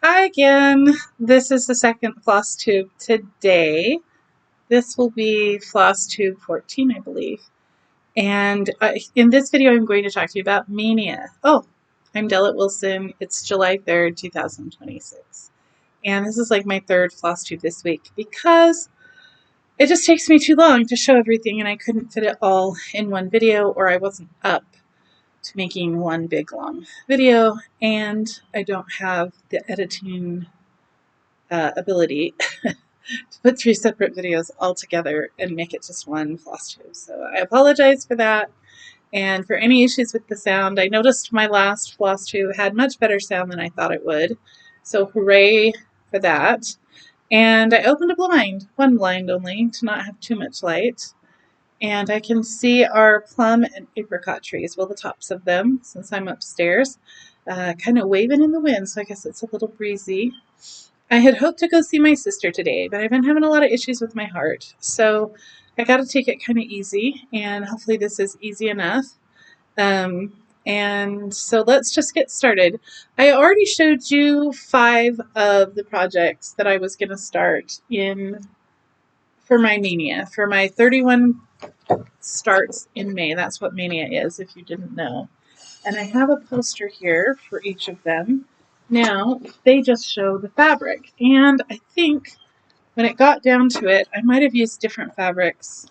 Hi again. This is the second floss tube today. This will be floss tube 14, I believe. And in this video, I'm going to talk to you about Maynia. Oh, I'm Della Wilson. It's July 3rd, 2026. And this is like my third floss tube this week because it just takes me too long to show everything and I couldn't fit it all in one video, or I wasn't up to making one big long video, and I don't have the editing ability to put three separate videos all together and make it just one floss tube. So I apologize for that and for any issues with the sound. I noticed my last floss tube had much better sound than I thought it would, so hooray for that. And I opened a blind, one blind only, to not have too much light. And I can see our plum and apricot trees, well, the tops of them, since I'm upstairs, kind of waving in the wind, so I guess it's a little breezy. I had hoped to go see my sister today, but I've been having a lot of issues with my heart, so I got to take it kind of easy, and hopefully this is easy enough. And so let's just get started. I already showed you 5 of the projects that I was going to start in for my Maynia. For my 31 starts in May. That's what Maynia is, if you didn't know. And I have a poster here for each of them. Now, they just show the fabric. And I think when it got down to it, I might have used different fabrics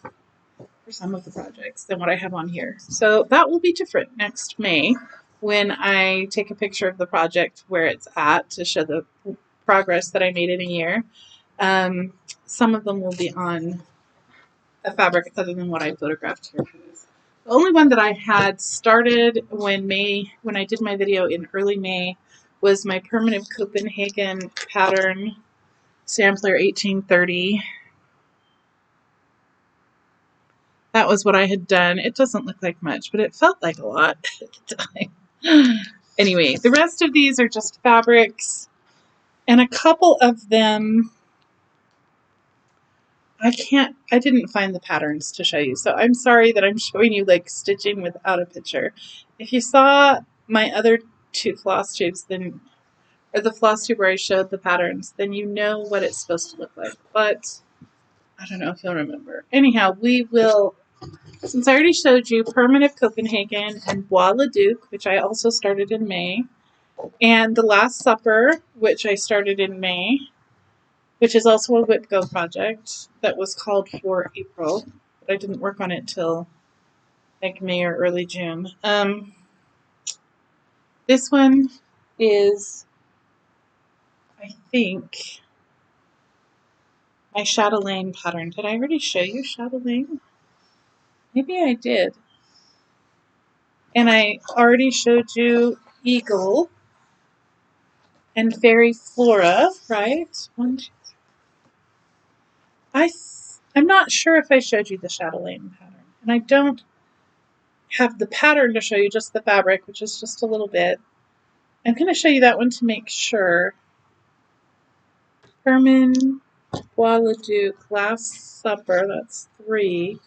for some of the projects than what I have on here. So that will be different next May when I take a picture of the project where it's at to show the progress that I made in a year. Some of them will be on a fabric other than what I photographed here for this. The only one that I had started when I did my video in early May was my Permanent Copenhagen pattern sampler 1830. That was what I had done. It doesn't look like much, but it felt like a lot at the time. Anyway, the rest of these are just fabrics, and a couple of them I didn't find the patterns to show you, so I'm sorry that I'm showing you like stitching without a picture. If you saw my other 2 floss tubes, or the floss tube where I showed the patterns, then you know what it's supposed to look like, but I don't know if you'll remember. Anyhow, since I already showed you Permanent Copenhagen and Bois le Duc, which I also started in May, and The Last Supper, which I started in May, which is also a Whip Go project that was called for April, but I didn't work on it till like May or early June. This one is, I think, my Chatelaine pattern. Did I already show you Chatelaine? Maybe I did. And I already showed you Eagle and Fairy Flora, right? One, two, three. I'm not sure if I showed you the Chatelaine pattern. And I don't have the pattern to show you, just the fabric, which is just a little bit. I'm going to show you that one to make sure. Herman, Bois le Duc, Last Supper, that's 3.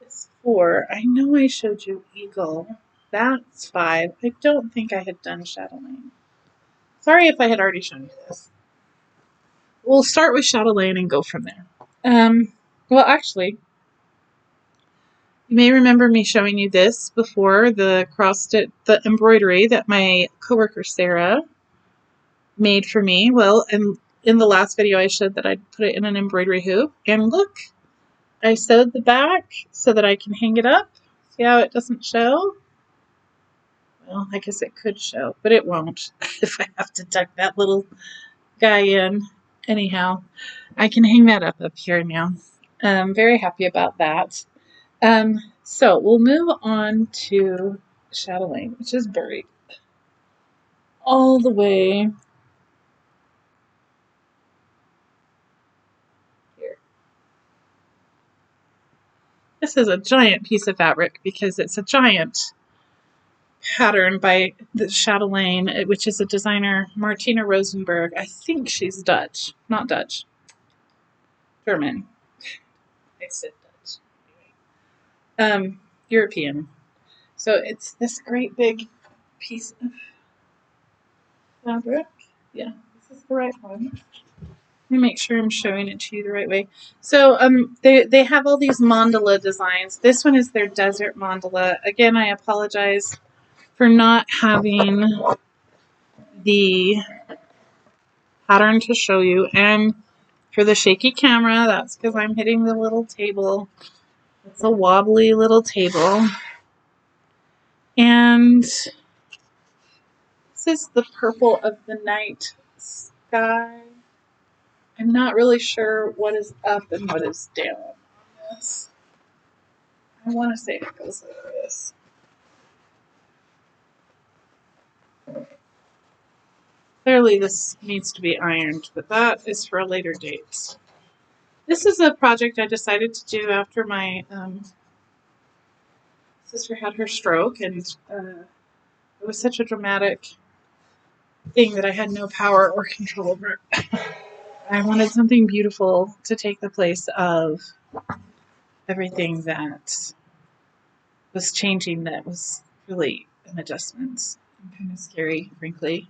It's 4. I know I showed you Eagle. That's 5. I don't think I had done Chatelaine. Sorry if I had already shown you this. We'll start with Chatelaine and go from there. Well, actually, you may remember me showing you this before, the the embroidery that my coworker Sarah made for me. Well, and in the last video I showed that I'd put it in an embroidery hoop, and look, I sewed the back so that I can hang it up. See how it doesn't show? Well, I guess it could show, but it won't if I have to tuck that little guy in. Anyhow, I can hang that up here now. I'm very happy about that. So we'll move on to Chatelaine, which is buried all the way here. This is a giant piece of fabric because it's a giant pattern by the Chatelaine, which is a designer, Martina Rosenberg. I think she's Dutch. Not Dutch. German. I said Dutch. European. So it's this great big piece of fabric. Yeah, this is the right one. Let me make sure I'm showing it to you the right way. So they have all these mandala designs. This one is their desert mandala. Again, I apologize for not having the pattern to show you, and for the shaky camera, that's because I'm hitting the little table. It's a wobbly little table. And this is the purple of the night sky. I'm not really sure what is up and what is down on this. I want to say it goes like this. Clearly this needs to be ironed, but that is for a later date. This is a project I decided to do after my sister had her stroke, and it was such a dramatic thing that I had no power or control over. I wanted something beautiful to take the place of everything that was changing that was really an adjustment and kind of scary, frankly.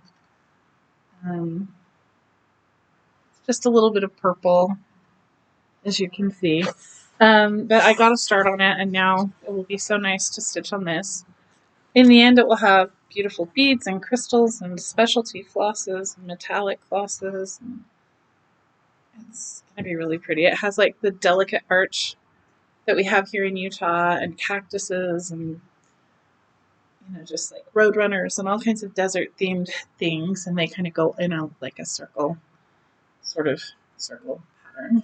Just a little bit of purple, as you can see. But I got a start on it, and now it will be so nice to stitch on this. In the end, it will have beautiful beads and crystals and specialty flosses and metallic flosses. And it's going to be really pretty. It has like the delicate arch that we have here in Utah, and cactuses, and just like roadrunners and all kinds of desert themed things, and they kind of go in like a circle, sort of circle pattern.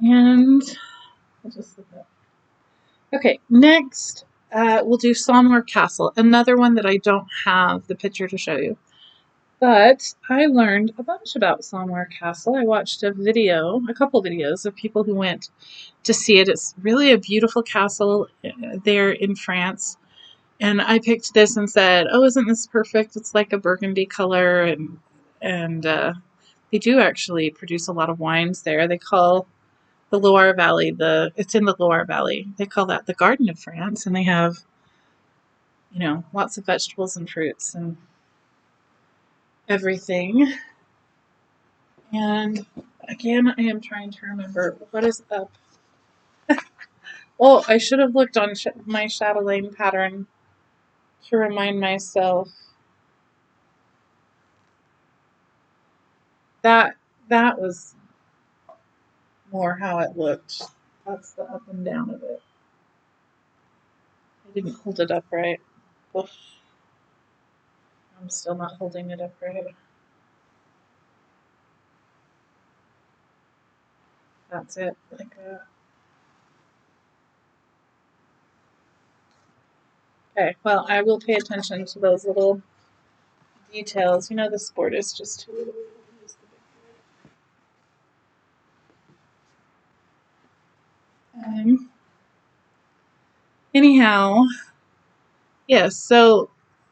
And we'll just look up. Okay, next we'll do Sawmore Castle, another one that I don't have the picture to show you. But I learned a bunch about Sawmore Castle. I watched a couple videos of people who went to see it. It's really a beautiful castle there in France. And I picked this and said, "Oh, isn't this perfect? It's like a burgundy color." And they do actually produce a lot of wines there. They call the Loire Valley, it's in the Loire Valley. They call that the Garden of France, and they have, lots of vegetables and fruits and everything. And again, I am trying to remember what is up. Oh, I should have looked on my chatelaine pattern to remind myself that that was more how it looked. That's the up and down of it. I didn't hold it up right. Oof. I'm still not holding it up right. That's it, like that. Okay, well, I will pay attention to those little details. This board is just too little. Anyhow, yes, so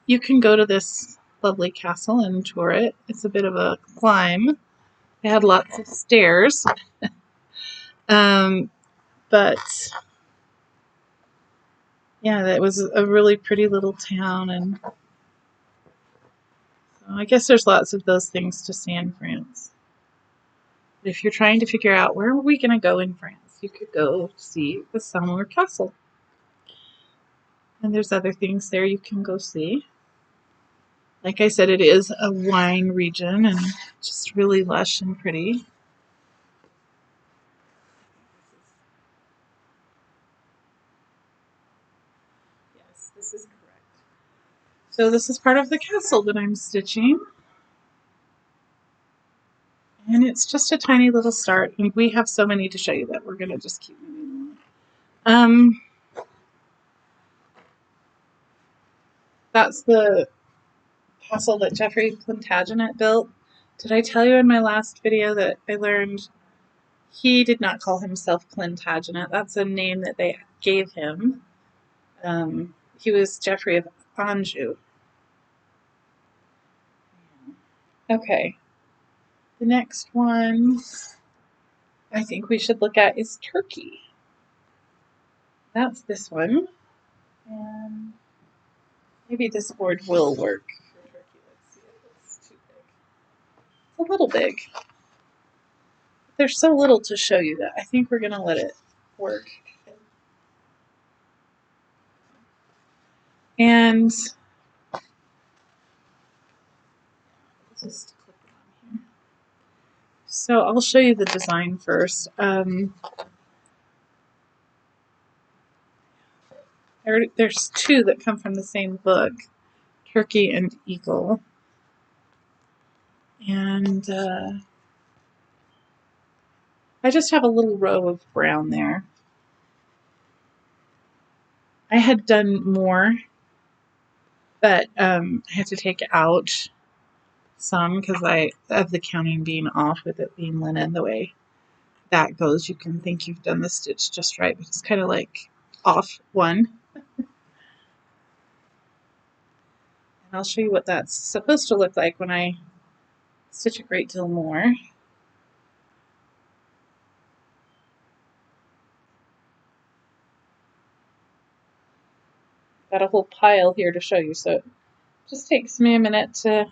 you can go to this lovely castle and tour it. It's a bit of a climb. They had lots of stairs. But yeah, that was a really pretty little town, and so I guess there's lots of those things to see in France. But if you're trying to figure out where are we going to go in France, you could go see the Summer Castle. And there's other things there you can go see. Like I said, it is a wine region and just really lush and pretty. Yes, this is correct. So this is part of the castle that I'm stitching. And it's just a tiny little start. And we have so many to show you that we're going to just keep moving on. That's the castle that Geoffrey Plantagenet built. Did I tell you in my last video that I learned he did not call himself Plantagenet? That's a name that they gave him. He was Geoffrey of Anjou. Okay. The next one I think we should look at is Turkey. That's this one. And Maybe this board will work for turkey. Let's see if it's too big. It's a little big. There's so little to show you that I think we're going to let it work. And just click it on here. So I'll show you the design first. There's two that come from the same book, Turkey and Eagle. And I just have a little row of brown there. I had done more, but I had to take out some because of the counting being off with it being linen the way that goes. You can think you've done the stitch just right, but it's kind of like off one. And I'll show you what that's supposed to look like when I stitch a great deal more. Got a whole pile here to show you, so it just takes me a minute to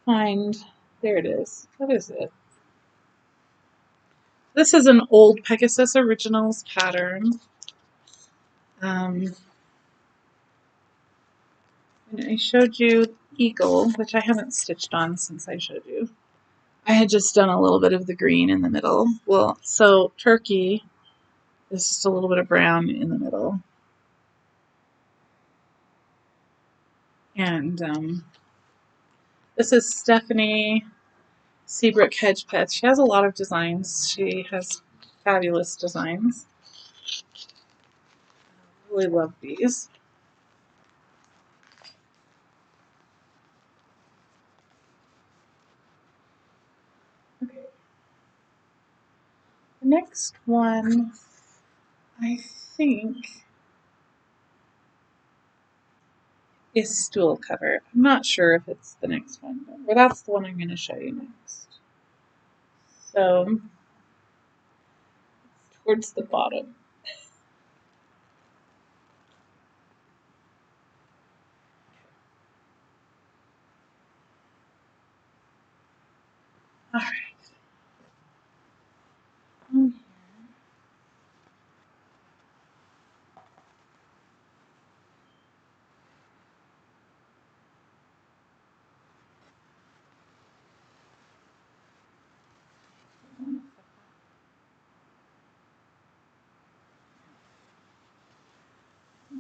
find. There it is. What is it? This is an old Pegasus Originals pattern. And I showed you Eagle, which I haven't stitched on since I showed you. I had just done a little bit of the green in the middle. Well, so Turkey is just a little bit of brown in the middle. And this is Stephanie Seabrook Hedgepeth. She has a lot of designs. She has fabulous designs. I really love these. Okay. The next one, I think, is stool cover. I'm not sure if it's the next one, but that's the one I'm going to show you next. So, towards the bottom. All right.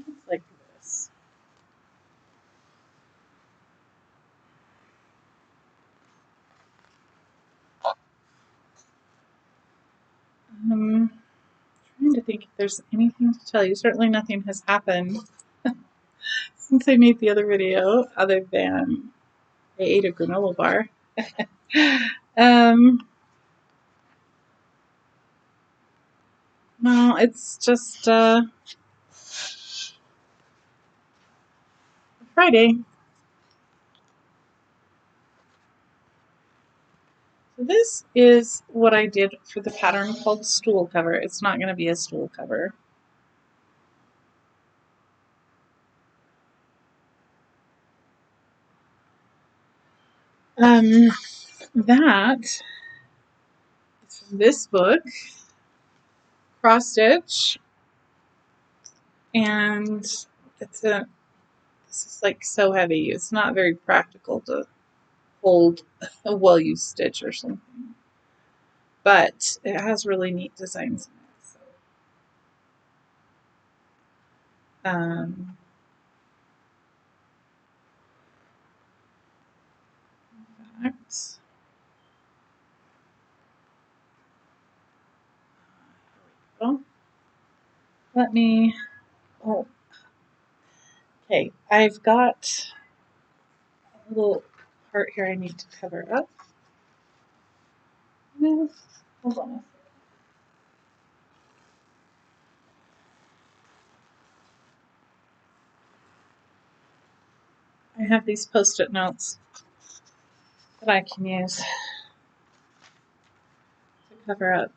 It's like this. Trying to think if there's anything to tell you. Certainly nothing has happened since I made the other video other than I ate a granola bar. No, it's just Friday. So this is what I did for the pattern called stool cover. It's not going to be a stool cover. That is from this book, Cross Stitch, and this is like so heavy. It's not very practical to hold a well-used stitch or something, but it has really neat designs in it. So, in fact, let me. Oh, okay. I've got a little part here I need to cover up. Hold on a second. I have these post-it notes that I can use to cover up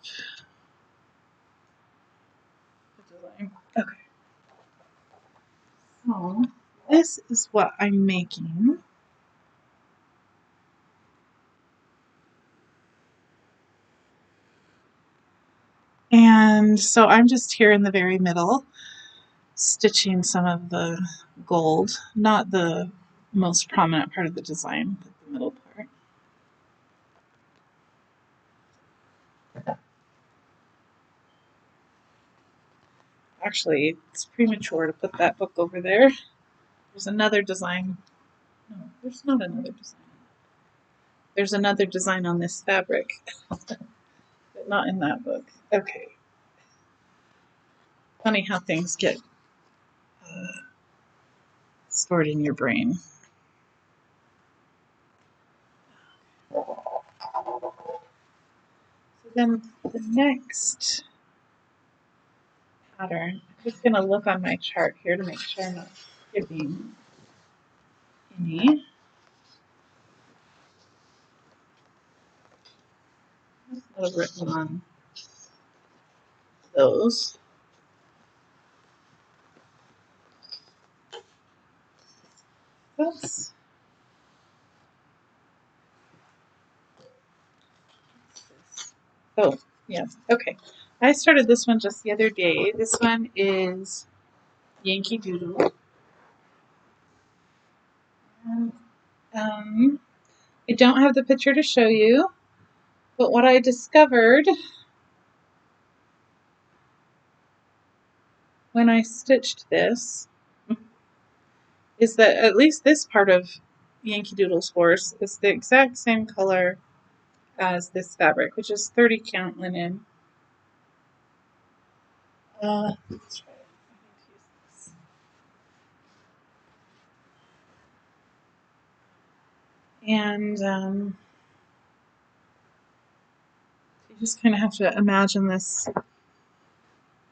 the design. Okay. So, So this is what I'm making. And so I'm just here in the very middle, stitching some of the gold, not the most prominent part of the design, but the middle part. Actually, it's premature to put that book over there. There's another design. No, there's not another design. There's another design on this fabric, but not in that book. Okay. Funny how things get stored in your brain. So then the next pattern, I'm just going to look on my chart here to make sure I'm not skipping any. I must have written on those. Oops. Oh, yeah. Okay. I started this one just the other day. This one is Yankee Doodle. And, I don't have the picture to show you, but what I discovered when I stitched this is that at least this part of Yankee Doodle's horse is the exact same color as this fabric, which is 30 count linen. Let's try it. I need to use this. And you just kind of have to imagine this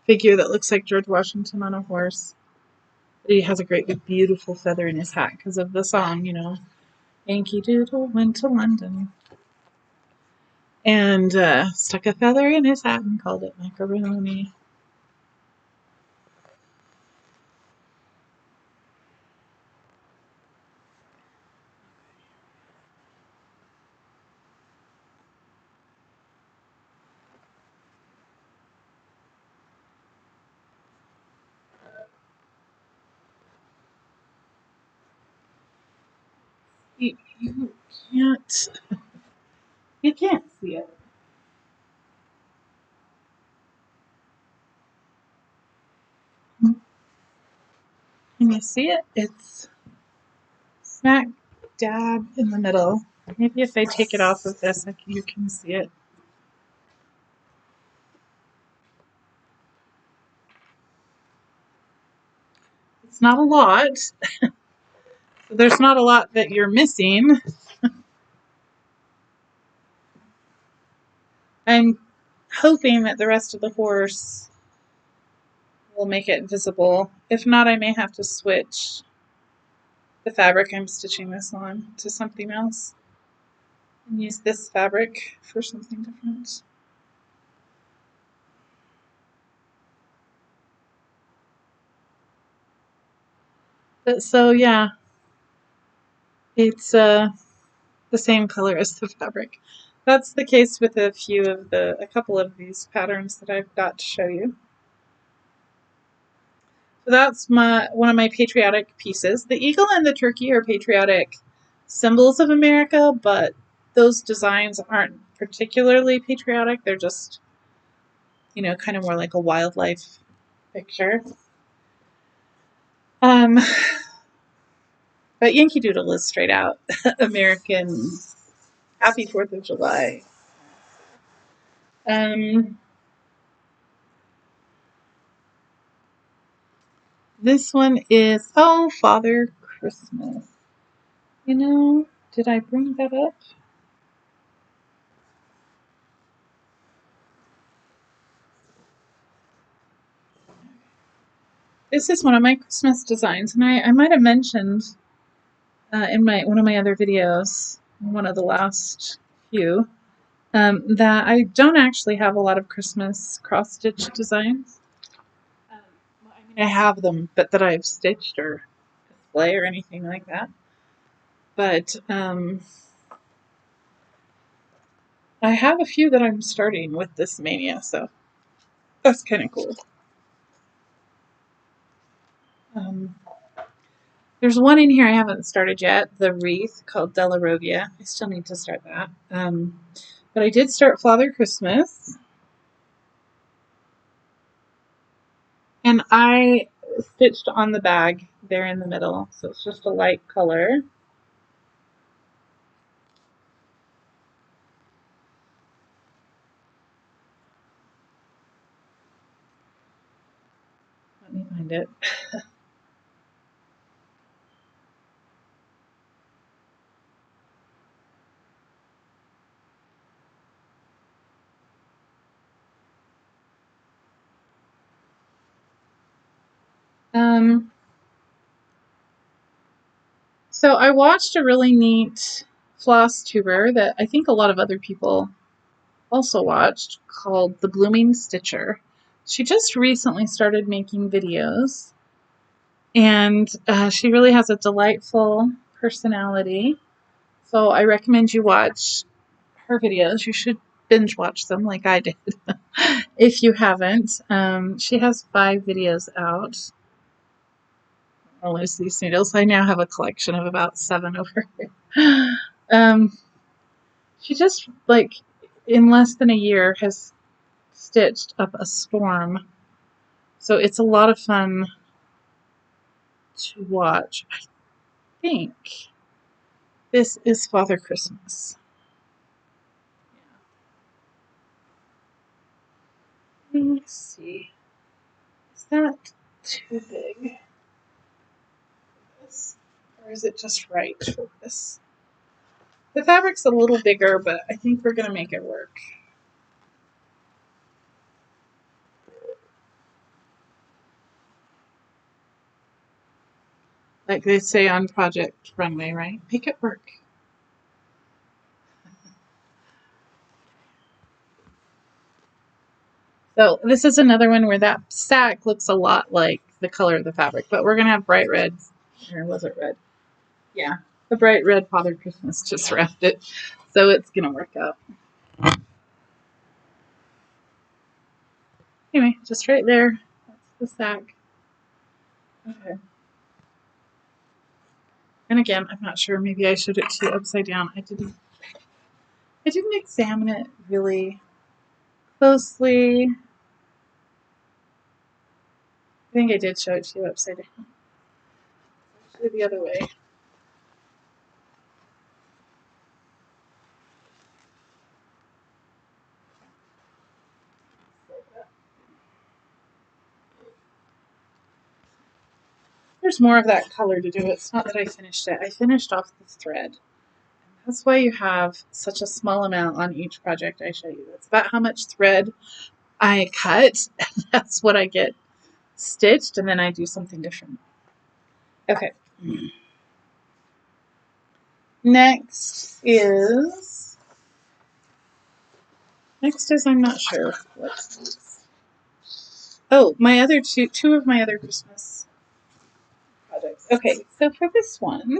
figure that looks like George Washington on a horse. But he has a great big beautiful feather in his hat because of the song, you know, Yankee Doodle went to London. And stuck a feather in his hat and called it macaroni. You can't, you can't see it. Can you see it? It's smack dab in the middle. Maybe if I take it off of this, you can see it. It's not a lot. There's not a lot that you're missing. I'm hoping that the rest of the horse will make it visible. If not, I may have to switch the fabric I'm stitching this on to something else and use this fabric for something different. But so yeah, it's the same color as the fabric. That's the case with a couple of these patterns that I've got to show you. So that's one of my patriotic pieces. The eagle and the turkey are patriotic symbols of America, but those designs aren't particularly patriotic. They're just, you know, kind of more like a wildlife picture. But Yankee Doodle is straight out American. Happy 4th of July. This one is, oh, Father Christmas. You know, did I bring that up? This is one of my Christmas designs, and I might have mentioned in one of my other videos, one of the last few, that I don't actually have a lot of Christmas cross-stitch designs. Well, I mean, I have them, but that I've stitched or display or anything like that. But I have a few that I'm starting with this Maynia, so that's kind of cool. Um, there's one in here I haven't started yet, the wreath called Della Rovia. I still need to start that. But I did start Father Christmas. And I stitched on the bag there in the middle, so it's just a light color. Let me find it. So I watched a really neat Flosstuber that I think a lot of other people also watched called The Blooming Stitcher. She just recently started making videos, and she really has a delightful personality. So I recommend you watch her videos. You should binge watch them like I did if you haven't. She has 5 videos out. I'll lose these needles. I now have a collection of about 7 over here. She just, like, in less than a year has stitched up a storm. So it's a lot of fun to watch. I think this is Father Christmas. Let's see. Is that too big? Or is it just right for this? The fabric's a little bigger, but I think we're going to make it work. Like they say on Project Runway, right? Make it work. So this is another one where that sack looks a lot like the color of the fabric, but we're going to have bright red. Or was it red? Yeah, the bright red Father Christmas just wrapped it. So it's going to work out. Anyway, just right there. That's the sack. Okay. And again, I'm not sure. Maybe I showed it to you upside down. I didn't examine it really closely. I think I did show it to you upside down. Actually, the other way. There's more of that color to do. It's not that I finished it. I finished off the thread. That's why you have such a small amount on each project I show you. That's about how much thread I cut. That's what I get stitched, and then I do something different. Okay. Next is I'm not sure what's next. Oh, my other two of my other Christmas projects. Okay, so for this one,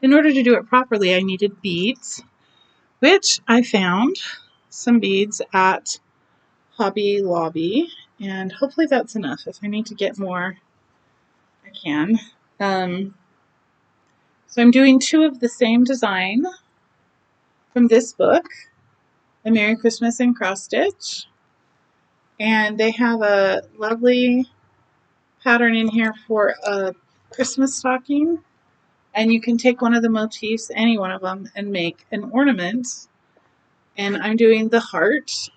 in order to do it properly, I needed beads, which I found some beads at Hobby Lobby, and hopefully that's enough. If I need to get more, I can. So I'm doing 2 of the same design from this book, The Merry Christmas and Cross Stitch, and they have a lovely pattern in here for a Christmas stocking, and you can take one of the motifs, any one of them, and make an ornament. And I'm doing the heart,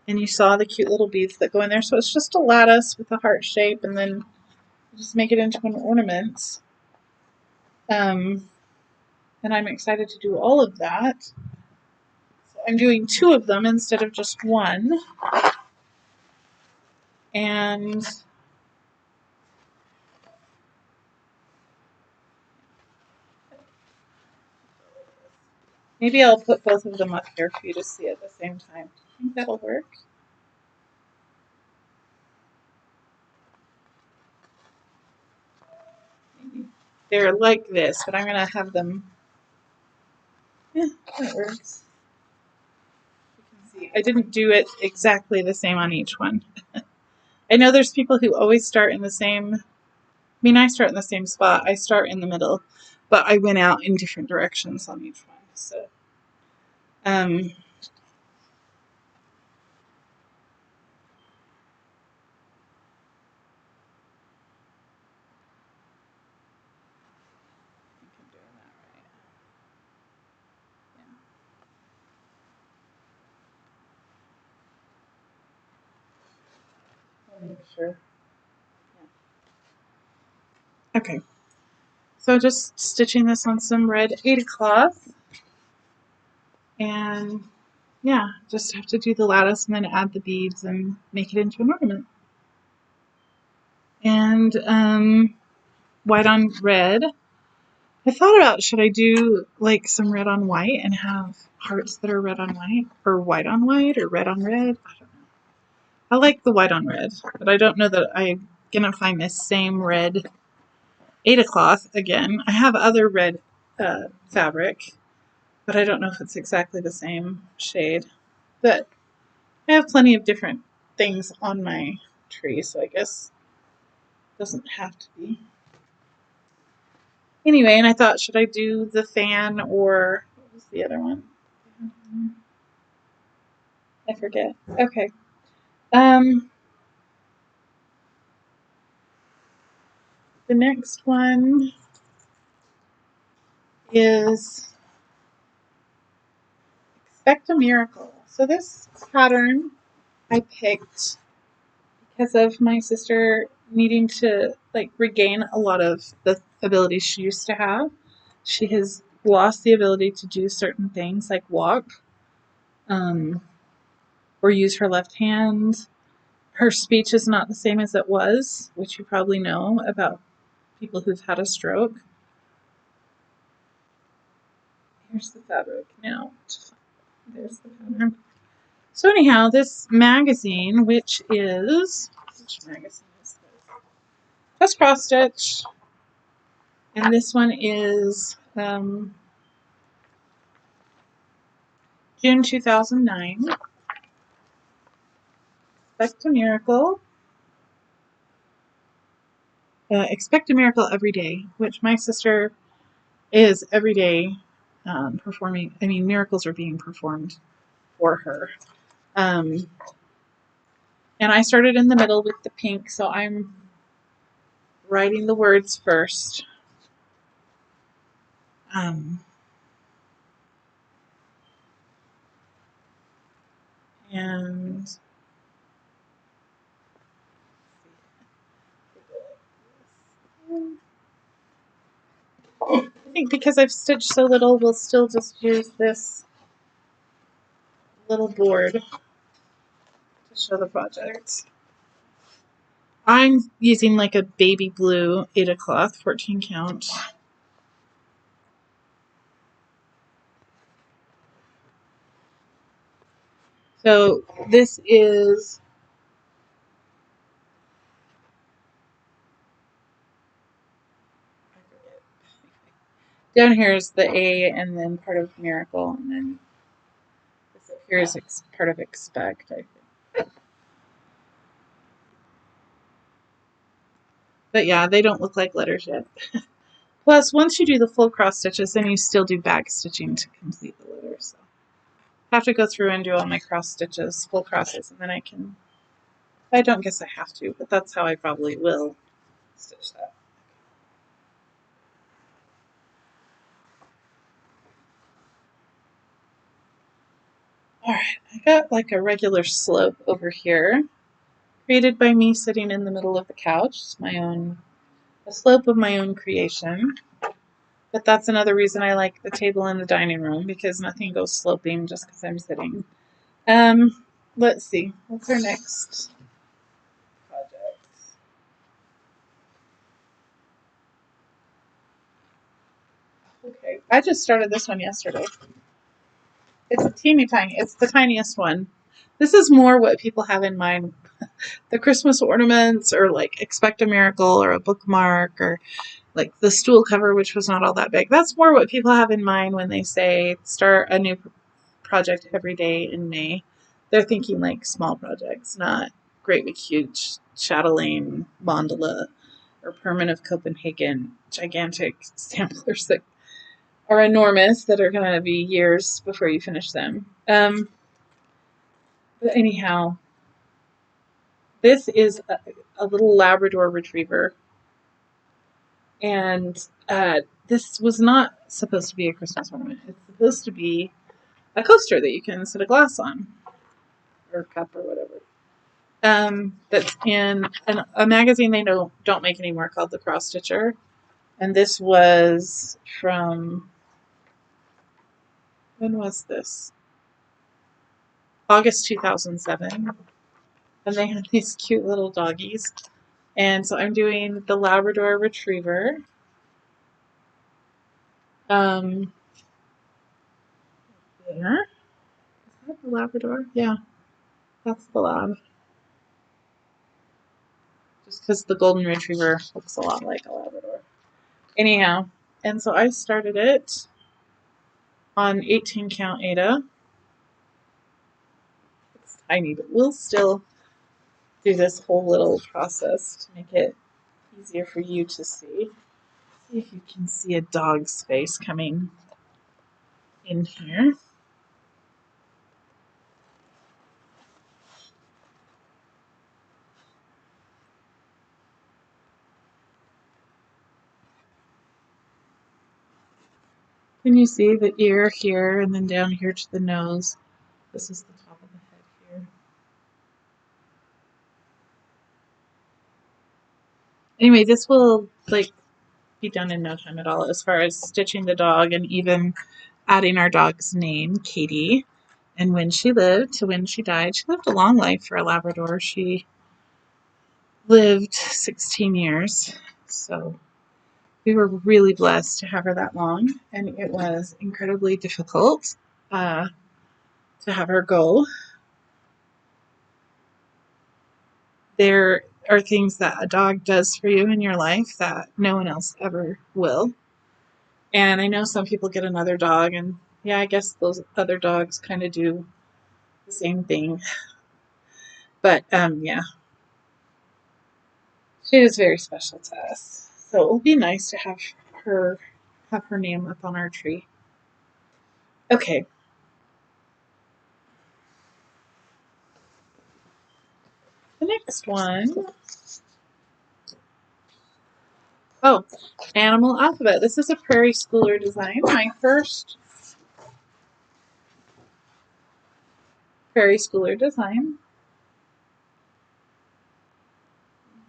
and you saw the cute little beads that go in there. So it's just a lattice with a heart shape, and then just make it into an ornament. And I'm excited to do all of that. So I'm doing 2 of them instead of just 1. And Maybe I'll put both of them up here for you to see at the same time. I think that'll work. Maybe. They're like this, but I'm going to have them. Yeah, that works. You can see I didn't do it exactly the same on each one. I know there's people who always start in the same. I mean, I start in the same spot. I start in the middle, but I went out in different directions on each one. So, um, I think I'm doing that right. Yeah. I'll make sure. Yeah. Okay. So just stitching this on some red Ada cloth, and yeah, just have to do the lattice and then add the beads and make it into an ornament. And white on red. I thought about, should I do like some red on white and have hearts that are red on white, or white on white, or red on red? I don't know. I like the white on red, but I don't know that I'm gonna find this same red Ada cloth again. I have other red fabric, but I don't know if it's exactly the same shade. But I have plenty of different things on my tree, so I guess it doesn't have to be. Anyway, and I thought, should I do the fan or what was the other one? I forget. Okay. Um, the next one is Expect a Miracle. So this pattern I picked because of my sister needing to like regain a lot of the abilities she used to have. She has lost the ability to do certain things like walk, um, or use her left hand. Her speech is not the same as it was, which you probably know about people who've had a stroke. Here's the fabric now. There's the pattern. So anyhow, this magazine, which magazine is this? Just cross stitch, and this one is June 2009. Expect a miracle. Expect a miracle every day, which my sister is every day performing. I mean, miracles are being performed for her. And I started in the middle with the pink, so I'm writing the words first. And I think because I've stitched so little, we'll still just use this little board to show the project. I'm using like a baby blue Ada cloth, 14 count. So this is down here is the A and then part of miracle, and then this up here is part of expect, I think. But yeah, they don't look like letters yet. Plus, once you do the full cross stitches, then you still do back stitching to complete the letters. So I have to go through and do all my cross stitches, full crosses, and then I can. I don't guess I have to, but that's how I probably will stitch that. Alright, I got like a regular slope over here, created by me sitting in the middle of the couch. It's a slope of my own creation. But that's another reason I like the table in the dining room, because nothing goes sloping just because I'm sitting. Let's see, what's our next project? Okay, I just started this one yesterday. It's a teeny tiny. It's the tiniest one. This is more what people have in mind. The Christmas ornaments, or like expect a miracle, or a bookmark, or like the stool cover, which was not all that big. That's more what people have in mind when they say start a new project every day in May. They're thinking like small projects, not great big huge chatelaine mandala or permanent of Copenhagen gigantic samplers that are enormous, that are going to be years before you finish them. But anyhow, this is a little Labrador retriever, and this was not supposed to be a Christmas ornament. It's supposed to be a coaster that you can sit a glass on, or cup, or whatever. That's in a magazine they don't make anymore, called The Cross Stitcher. And this was from, when was this? August 2007. And they had these cute little doggies. And so I'm doing the Labrador Retriever. There. Is that the Labrador? Yeah, that's the Lab. Just because the Golden Retriever looks a lot like a Labrador. Anyhow, and so I started it on 18 count Ada. It's tiny, but we'll still do this whole little process to make it easier for you to see. See if you can see a dog's face coming in here. Can you see the ear here, and then down here to the nose? This is the top of the head here. Anyway, this will be done in no time at all, as far as stitching the dog and even adding our dog's name, Katie, and when she lived to when she died. She lived a long life for a Labrador. She lived 16 years, so we were really blessed to have her that long, and it was incredibly difficult to have her go. There are things that a dog does for you in your life that no one else ever will. And I know some people get another dog, and yeah, I guess those other dogs kind of do the same thing. But yeah, she is very special to us. So it will be nice to her have her name up on our tree. Okay. The next one. Oh, Animal Alphabet. This is a Prairie Schooler design. My first Prairie Schooler design.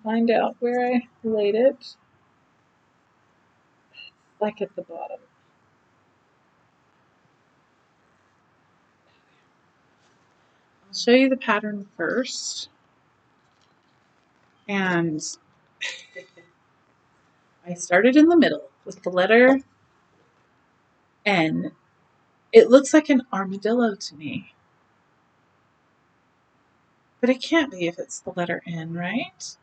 Find out where I laid it. Like at the bottom. I'll show you the pattern first. And I started in the middle with the letter N. It looks like an armadillo to me. But it can't be if it's the letter N, right?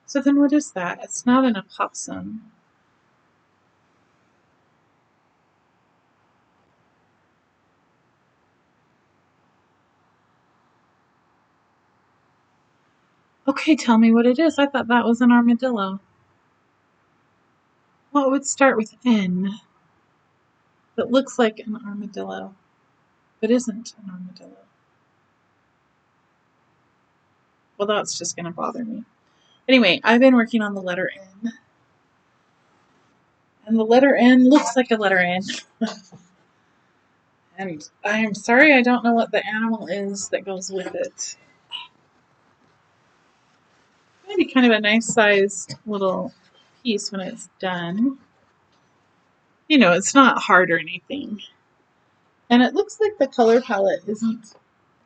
So then what is that? It's not an opossum. Okay, tell me what it is. I thought that was an armadillo. What would start with N that looks like an armadillo but isn't an armadillo? Well, that's just going to bother me. Anyway, I've been working on the letter N. And the letter N looks like a letter N. And I am sorry I don't know what the animal is that goes with it. It's going to be kind of a nice sized little piece when it's done. You know, it's not hard or anything. And it looks like the color palette isn't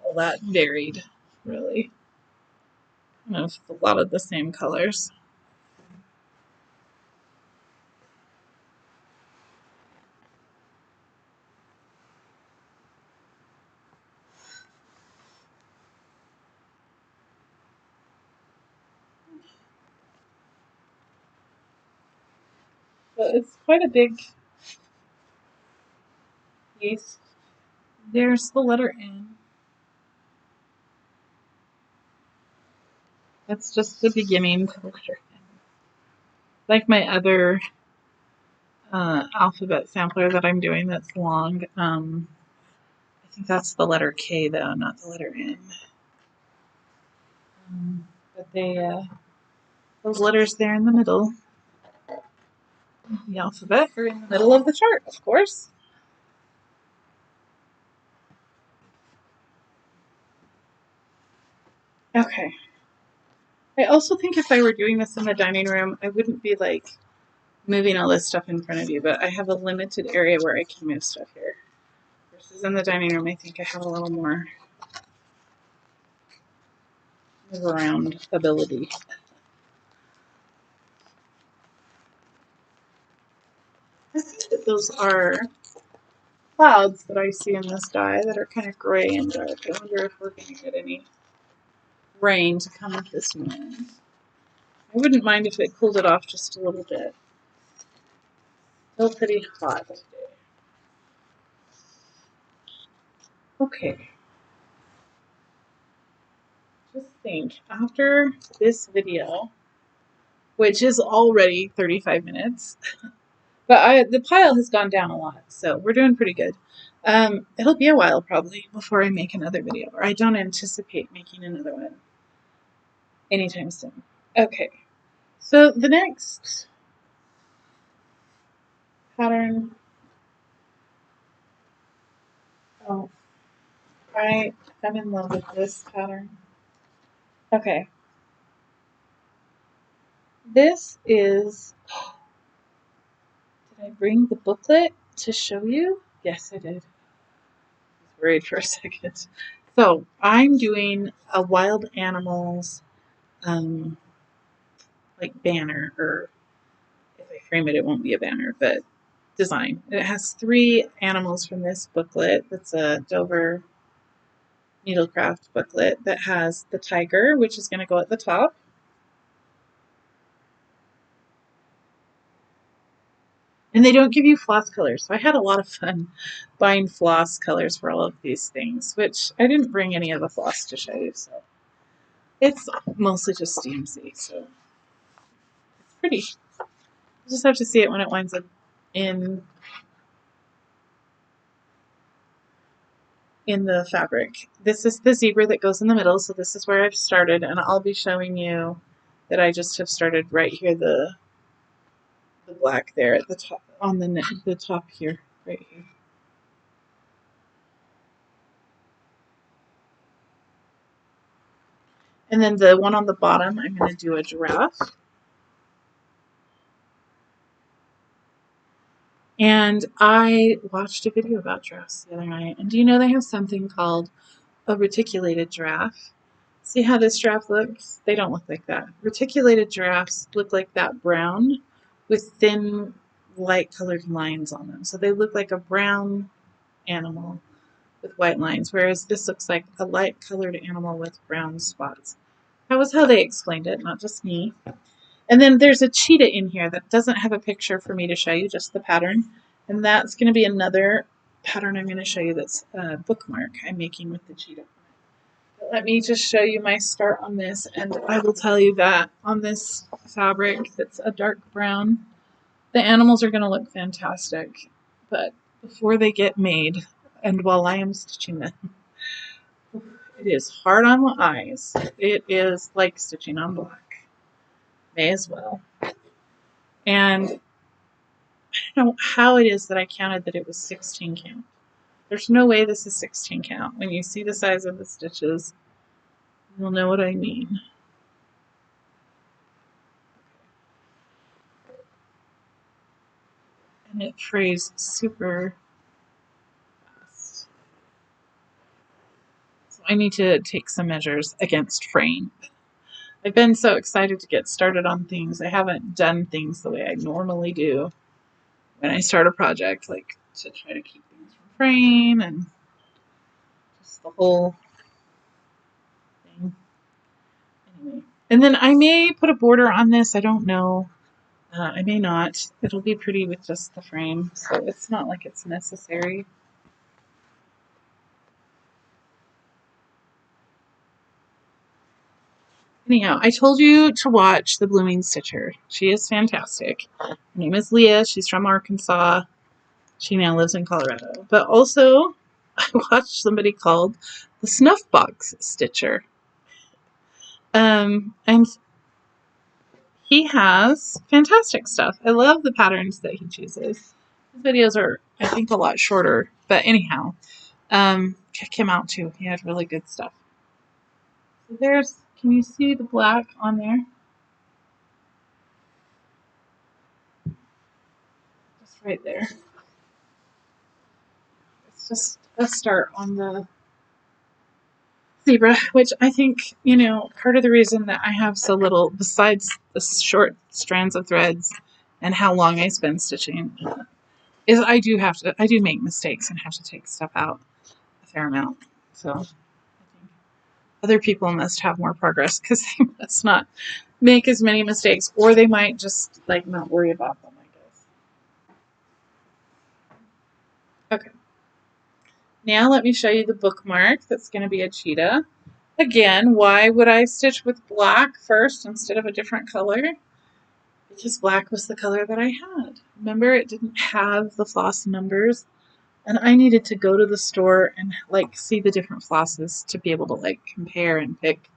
all that varied, really. Kind of a lot of the same colors. But it's quite a big piece. There's the letter N. That's just the beginning to the letter N. Like my other alphabet sampler that I'm doing that's long. I think that's the letter K though, not the letter N. But those letters there in the middle, the alphabet, are in the middle of the chart, of course. Okay. I also think if I were doing this in the dining room, I wouldn't be like moving all this stuff in front of you, but I have a limited area where I can move stuff here. Versus in the dining room, I think I have a little more move around ability. I think that those are clouds that I see in this die that are kind of gray and dark. I wonder if we're going to get any rain to come up this morning. I wouldn't mind if it cooled it off just a little bit. Still pretty hot today. Okay. Just think, after this video, which is already 35 minutes, but the pile has gone down a lot, so we're doing pretty good. It'll be a while probably before I make another video, or I don't anticipate making another one anytime soon. Okay, so the next pattern, oh, I'm in love with this pattern. Okay, this is, did I bring the booklet to show you? Yes, I did. I was worried for a second. So I'm doing a wild animals like banner, or if I frame it, it won't be a banner, but design. It has 3 animals from this booklet. That's a Dover Needlecraft booklet that has the tiger, which is going to go at the top. And they don't give you floss colors, so I had a lot of fun buying floss colors for all of these things, which I didn't bring any of the floss to show you, so it's mostly just DMC, so it's pretty. You just have to see it when it winds up in the fabric. This is the zebra that goes in the middle, so this is where I've started, and I'll be showing you that I just have started right here, the black there at the top, on the top here, right here. And then the one on the bottom, I'm going to do a giraffe. And I watched a video about giraffes the other night, and do you know they have something called a reticulated giraffe? See how this giraffe looks? They don't look like that. Reticulated giraffes look like that brown with thin, light-colored lines on them. So they look like a brown animal with white lines, whereas this looks like a light-colored animal with brown spots. That was how they explained it, not just me. And then there's a cheetah in here that doesn't have a picture for me to show you, just the pattern. And that's going to be another pattern I'm going to show you that's a bookmark I'm making with the cheetah. But let me just show you my start on this, and I will tell you that on this fabric that's a dark brown, the animals are going to look fantastic. But before they get made, and while I am stitching them, it is hard on the eyes. It is like stitching on black. May as well. And I don't know how it is that I counted that it was 16 count. There's no way this is 16 count. When you see the size of the stitches, you'll know what I mean. And it frays super fast. So I need to take some measures against fraying. I've been so excited to get started on things. I haven't done things the way I normally do when I start a project, like to try to keep things from fraying and just the whole thing. Anyway. And then I may put a border on this. I don't know. I may not. It'll be pretty with just the frame, so it's not like it's necessary. Anyhow, I told you to watch The Blooming Stitcher. She is fantastic. Her name is Leah. She's from Arkansas. She now lives in Colorado. But also, I watched somebody called the Snuffbox Stitcher. And he has fantastic stuff. I love the patterns that he chooses. His videos are, I think, a lot shorter. But anyhow, check him out too. He has really good stuff. So there's, can you see the black on there? Just right there. It's just a start on the zebra, which I think, you know, part of the reason that I have so little, besides the short strands of threads and how long I spend stitching, is I do make mistakes and have to take stuff out a fair amount. So I think other people must have more progress because they must not make as many mistakes, or they might just like not worry about them, I guess. Okay. Now let me show you the bookmark that's going to be a cheetah. Again, why would I stitch with black first instead of a different color? Because black was the color that I had. Remember, it didn't have the floss numbers, and I needed to go to the store and like see the different flosses to be able to like compare and pick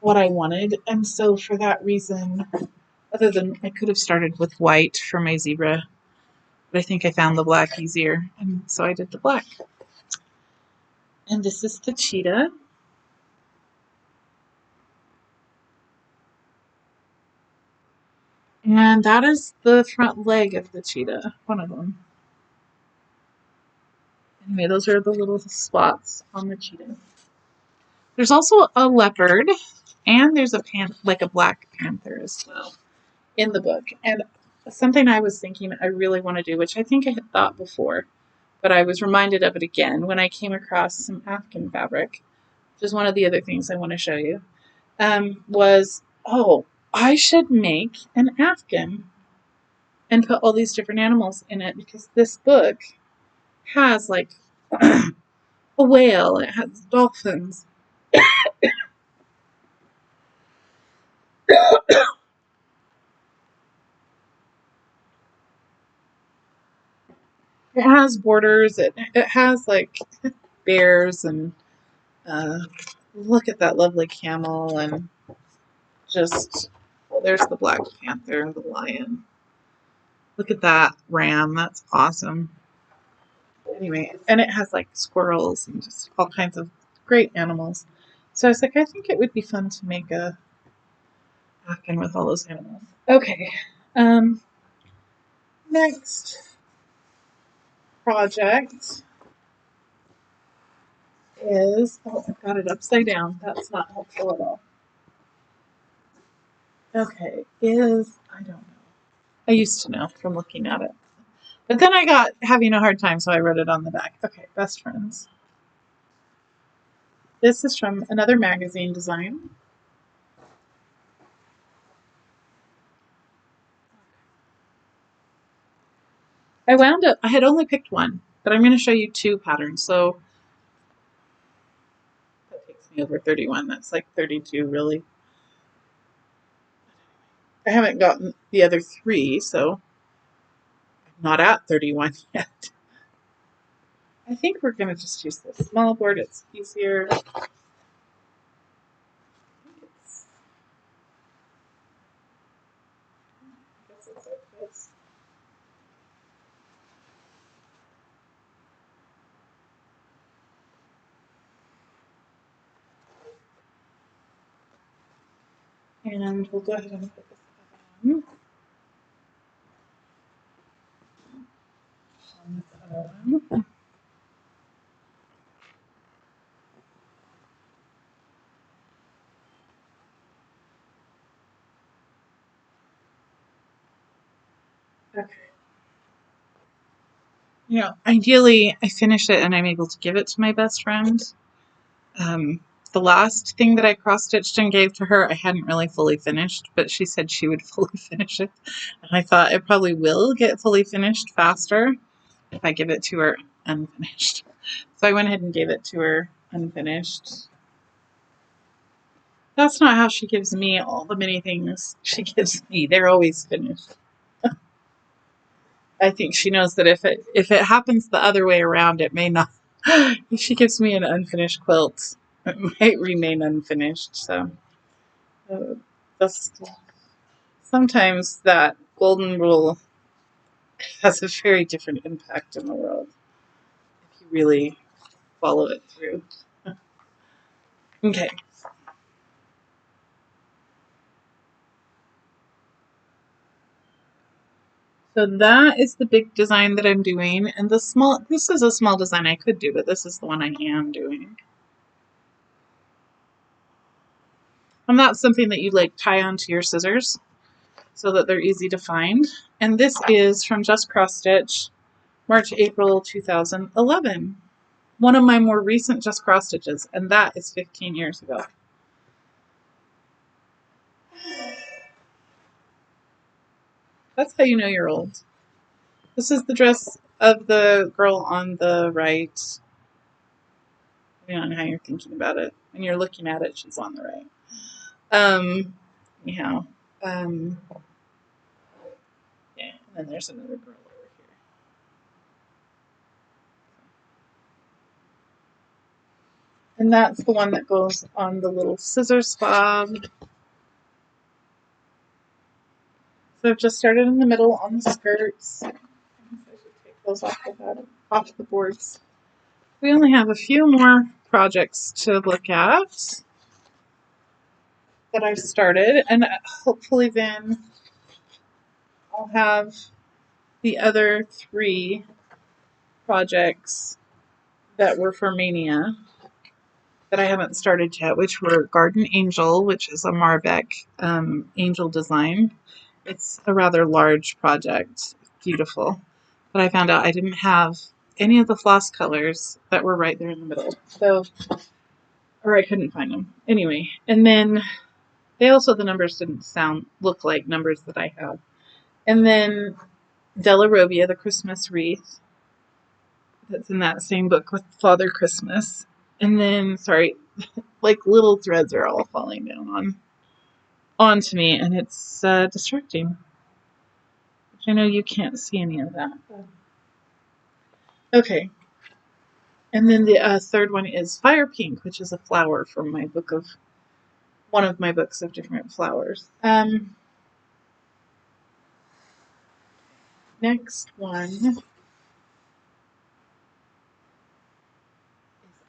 what I wanted. And so for that reason, other than I could have started with white for my zebra, but I think I found the black easier, and so I did the black. And this is the cheetah. And that is the front leg of the cheetah, one of them. Anyway, those are the little spots on the cheetah. There's also a leopard, and there's a like a black panther as well in the book. And something I was thinking I really want to do, which I think I had thought before, but I was reminded of it again when I came across some Afghan fabric, which is one of the other things I want to show you, was, oh, I should make an Afghan and put all these different animals in it, because this book has like a whale, it has dolphins. It has borders. It has like bears and look at that lovely camel, and just, well, there's the Black Panther and the lion. Look at that ram. That's awesome. Anyway, and it has like squirrels and just all kinds of great animals. So I was like, I think it would be fun to make a Afghan with all those animals. Okay. Next project is, oh, I've got it upside down. That's not helpful at all. Okay, I don't know. I used to know from looking at it. But then I got having a hard time, so I wrote it on the back. Okay, best friends. This is from another magazine design. I wound up, I had only picked one, but I'm going to show you two patterns. So that takes me over 31. That's like 32, really. I haven't gotten the other three, so I'm not at 31 yet. I think we're going to just use this small board. It's easier. And we'll go ahead and put this on this other one. Okay. Ideally, I finish it and I'm able to give it to my best friend. the last thing that I cross-stitched and gave to her, I hadn't really fully finished, but she said she would fully finish it. And I thought it probably will get fully finished faster if I give it to her unfinished. So I went ahead and gave it to her unfinished. That's not how she gives me all the many things she gives me. They're always finished. I think she knows that if it happens the other way around, it may not. If she gives me an unfinished quilt, it might remain unfinished. So that's sometimes that golden rule has a very different impact in the world if you really follow it through. Okay. So that is the big design that I'm doing. And this is a small design I could do, but this is the one I am doing. And that's something that you like tie onto your scissors so that they're easy to find. And this is from Just Cross Stitch, March, April 2011. One of my more recent Just Cross Stitches, and that is 15 years ago. That's how you know you're old. This is the dress of the girl on the right. Depending on how you're thinking about it. When you're looking at it, she's on the right. Yeah. Yeah, and then there's another girl over here. And that's the one that goes on the little scissors fob. So I've just started in the middle on the skirts. I should take those off the boards. We only have a few more projects to look at that I've started, and hopefully then I'll have the other 3 projects that were for Maynia that I haven't started yet, which were Garden Angel, which is a Marbeck angel design. It's a rather large project, beautiful. But I found out I didn't have any of the floss colors that were right there in the middle. So, or I couldn't find them. Anyway, and then the numbers didn't look like numbers that I have. And then Della Robbia, the Christmas wreath. That's in that same book with Father Christmas. And then, sorry, like little threads are all falling down onto me, and it's distracting. Which I know you can't see any of that. Okay. And then the third one is Fire Pink, which is a flower from one of my books of different flowers. Next one is,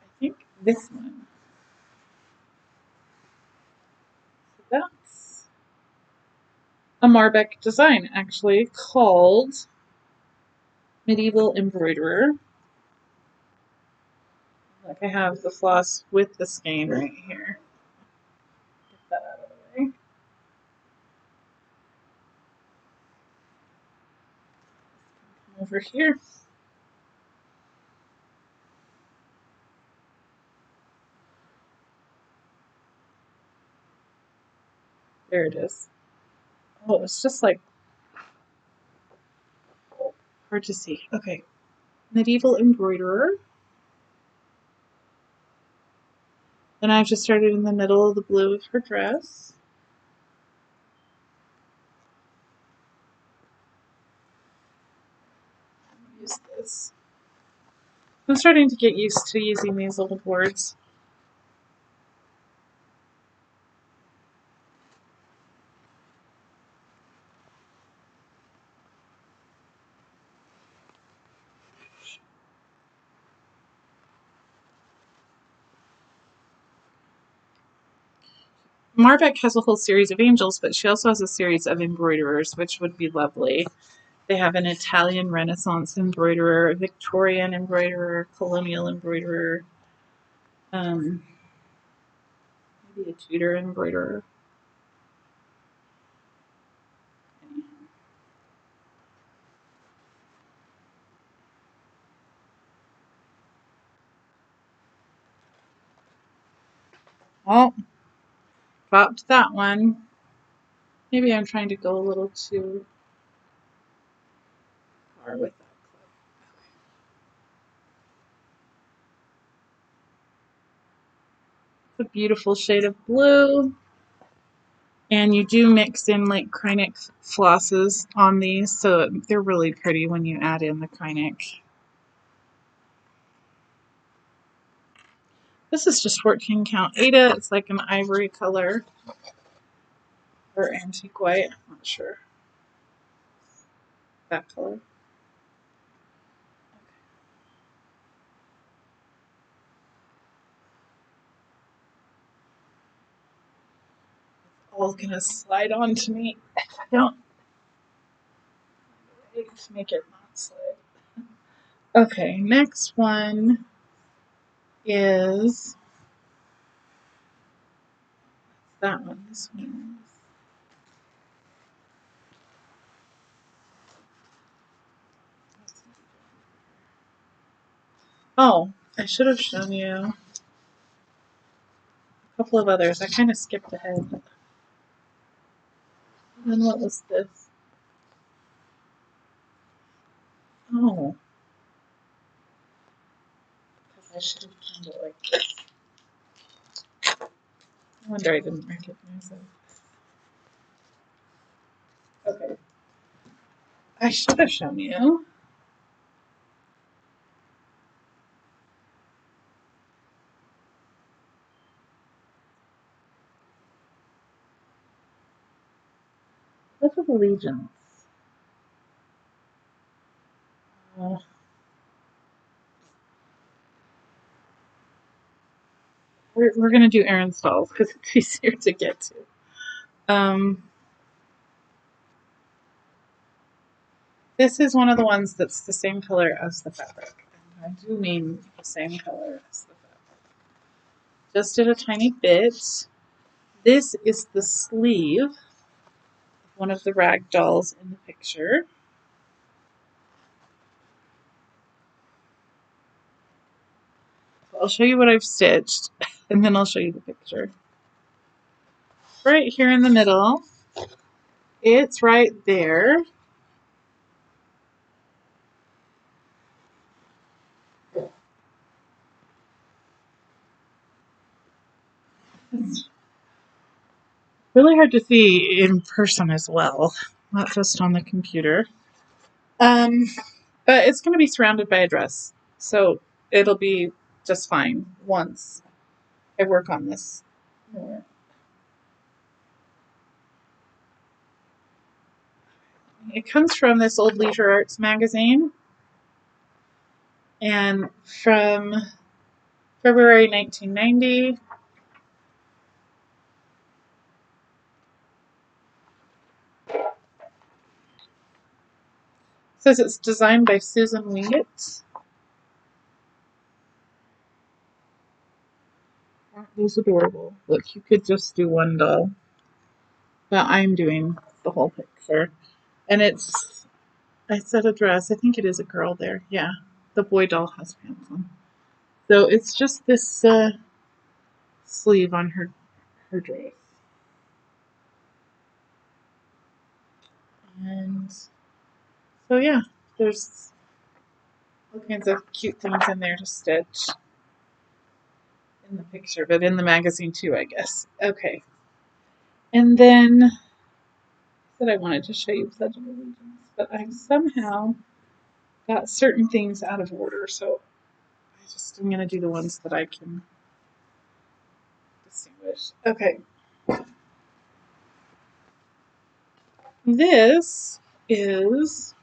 I think, this one. So that's a Marbeck design, actually, called Medieval Embroiderer. Like I have the floss with the skein right here. Get that out of the way. Over here. There it is. Oh, it's just like hard to see. Okay. Medieval Embroiderer. Then I've just started in the middle of the blue of her dress. Use this. I'm starting to get used to using these little boards. Marbeck has a whole series of angels, but she also has a series of embroiderers, which would be lovely. They have an Italian Renaissance embroiderer, a Victorian embroiderer, colonial embroiderer, maybe a Tudor embroiderer. Oh, dropped that one. Maybe I'm trying to go a little too far with that clip. It's a beautiful shade of blue. And you do mix in like Kreinik flosses on these, so they're really pretty when you add in the Kreinik. This is just 14 count Ada. It's like an ivory color or antique white. I'm not sure. That color. All gonna slide onto me if I don't make it not slide. Okay, next one is that one. This one is. Oh, I should have shown you a couple of others. I kind of skipped ahead. And then what was this? Oh, because I should have turned it like this. No wonder I didn't recognize it. Okay. I should have shown you. Pledge of Allegiance. Uh, we're going to do Aaron stalls because it's easier to get to. This is one of the ones that's the same color as the fabric. And I do mean the same color as the fabric. Just did a tiny bit. This is the sleeve of one of the rag dolls in the picture. I'll show you what I've stitched, and then I'll show you the picture. Right here in the middle, it's right there. It's really hard to see in person as well, not just on the computer. But it's going to be surrounded by a dress, so it'll be just fine once I work on this more. It comes from this old Leisure Arts magazine, and from February 1990. It says it's designed by Susan Wingate. Aren't those adorable? Look, you could just do one doll, but I'm doing the whole picture. And it's, I said a dress, I think it is a girl there. Yeah, the boy doll has pants on. So it's just this sleeve on her dress. And so yeah, there's all kinds of cute things in there to stitch in the picture, but in the magazine too, I guess. Okay. And then I said I wanted to show you Pledge of Allegiance, but I somehow got certain things out of order, so I'm going to do the ones that I can distinguish. Okay. This is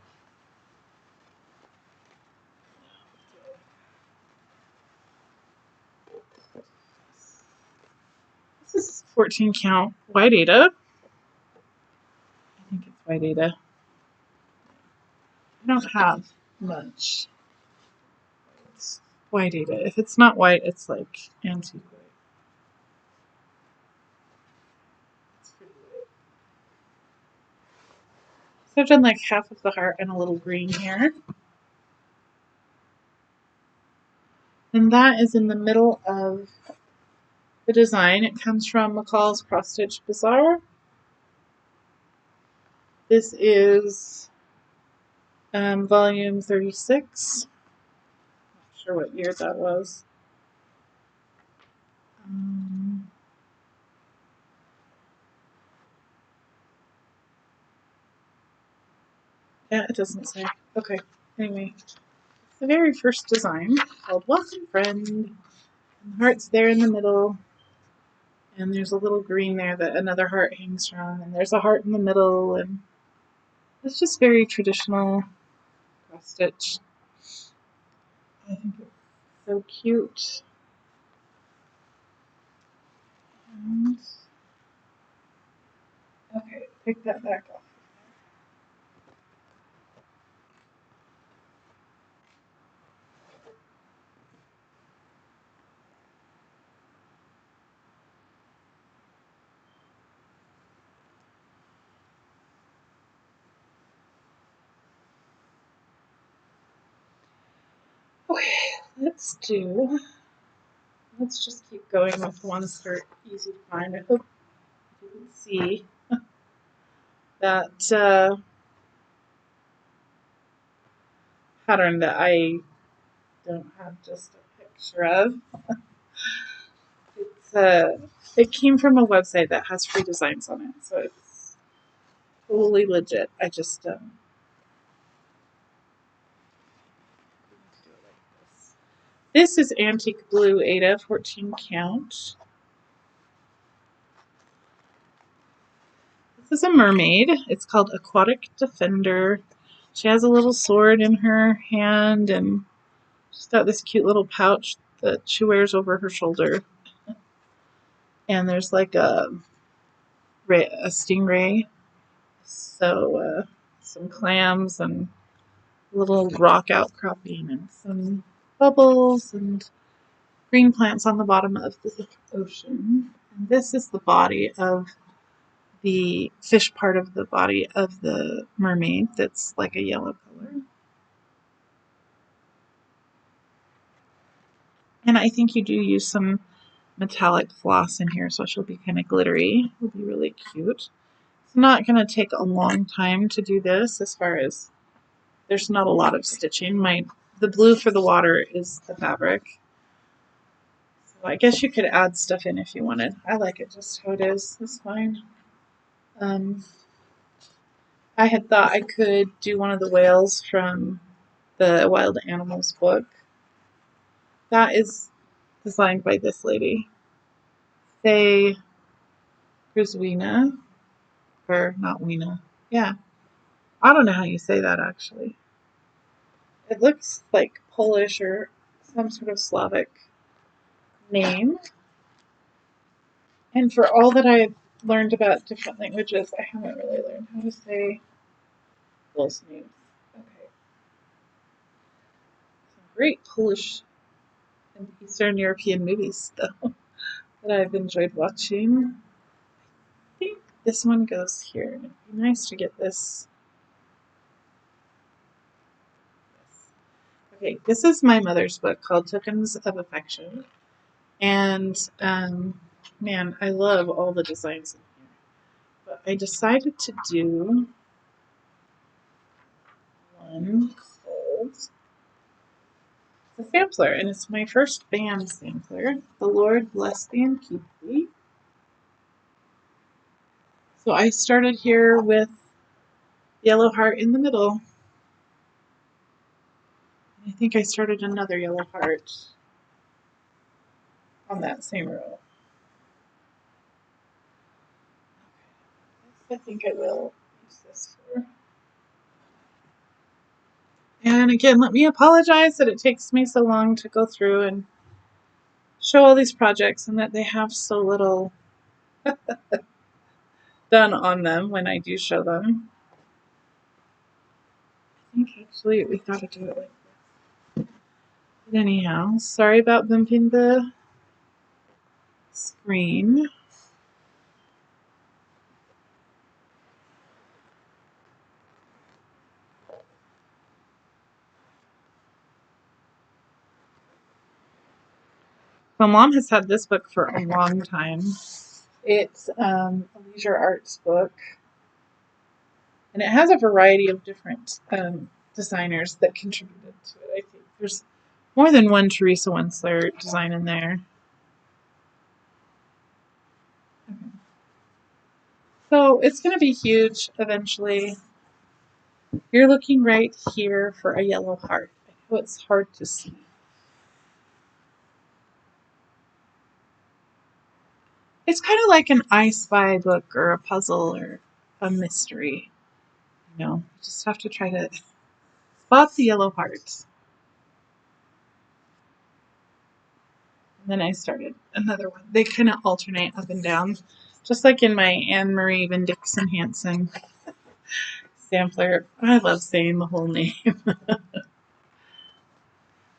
this is 14 count white Ada. I think it's white Ada. I don't have much. It's white Ada. If it's not white, it's like antique white. It's pretty white. So I've done like half of the heart and a little green here. And that is in the middle of the design. It comes from McCall's Cross Stitch Bazaar. This is volume 36. Not sure what year that was. Yeah, it doesn't say. Okay, anyway. It's the very first design called Welcome Friend. And the heart's there in the middle. And there's a little green there that another heart hangs from. And there's a heart in the middle. And it's just very traditional cross stitch. I think it's so cute. And, okay, pick that back up. Okay, let's just keep going with the ones that are easy to find. I hope you can see that pattern that I don't have just a picture of. It came from a website that has free designs on it, so it's totally legit. I just do it like this. This is Antique Blue Ada 14 count. This is a mermaid. It's called Aquatic Defender. She has a little sword in her hand, and she's got this cute little pouch that she wears over her shoulder. And there's like a stingray, so some clams and a little rock outcropping and some bubbles and green plants on the bottom of the ocean. And this is the body of the fish part of the body of the mermaid that's like a yellow color. And I think you do use some metallic floss in here, so she'll be kind of glittery. It'll be really cute. It's not going to take a long time to do this, as far as there's not a lot of stitching. The blue for the water is the fabric. So I guess you could add stuff in if you wanted. I like it just how it is. It's fine. I had thought I could do one of the whales from the Wild Animals book. That is designed by this lady, Faye Grzwina, or not Weena. Yeah, I don't know how you say that actually. It looks like Polish or some sort of Slavic name. And for all that I've learned about different languages, I haven't really learned how to say those names. Okay. Some great Polish and Eastern European movies, though, that I've enjoyed watching. I think this one goes here. It'd be nice to get this. Okay, this is my mother's book called Tokens of Affection. And, man, I love all the designs in here. But I decided to do one called the sampler, and it's my first band sampler. The Lord bless thee and keep thee. So I started here with yellow heart in the middle. I think I started another yellow heart on that same row. I think I will use this for. And again, let me apologize that it takes me so long to go through and show all these projects and that they have so little done on them when I do show them. I think actually we gotta do it like this. But anyhow, sorry about bumping the screen. So Mom has had this book for a long time. It's a leisure arts book, and it has a variety of different designers that contributed to it. I think there's more than one Teresa Winsler design in there. Okay. So it's going to be huge eventually. You're looking right here for a yellow heart. I know it's hard to see. It's kind of like an I Spy book or a puzzle or a mystery. You know, you just have to try to spot the yellow heart. And then I started another one. They kind of alternate up and down, just like in my Anne Marie Van Dixon Hansen sampler. I love saying the whole name.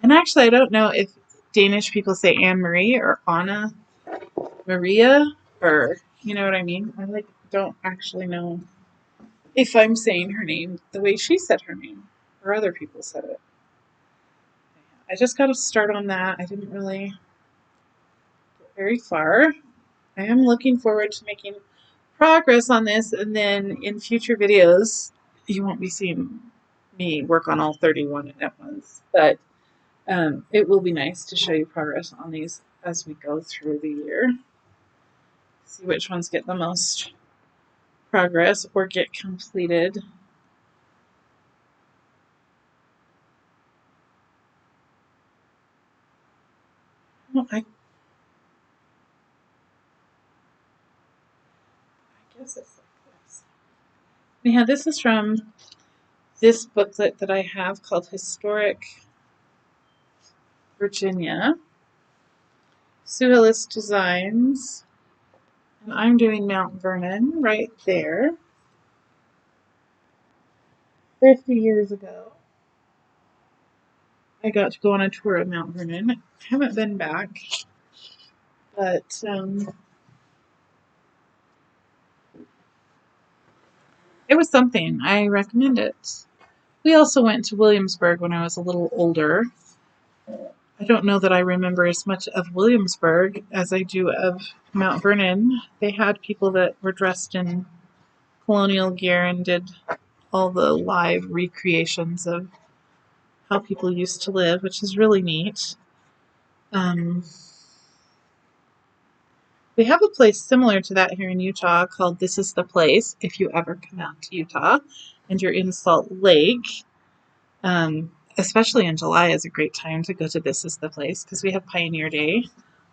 And actually, I don't know if Danish people say Anne Marie or Anna Maria, or you know what I mean. I don't actually know if I'm saying her name the way she said her name or other people said it. I just got to start on that. I didn't really get very far. I am looking forward to making progress on this, and then in future videos you won't be seeing me work on all 31 at once, but it will be nice to show you progress on these as we go through the year. See which ones get the most progress or get completed. Well, I guess it's like this. Yeah, this is from this booklet that I have called Historic Virginia. Sue Hillis Designs. And I'm doing Mount Vernon right there. 50 years ago, I got to go on a tour of Mount Vernon. I haven't been back, but it was something. I recommend it. We also went to Williamsburg when I was a little older. I don't know that I remember as much of Williamsburg as I do of Mount Vernon. They had people that were dressed in colonial gear and did all the live recreations of how people used to live, which is really neat. We have a place similar to that here in Utah called This Is the Place, if you ever come out to Utah and you're in Salt Lake. Especially in July is a great time to go to This Is the Place because we have Pioneer Day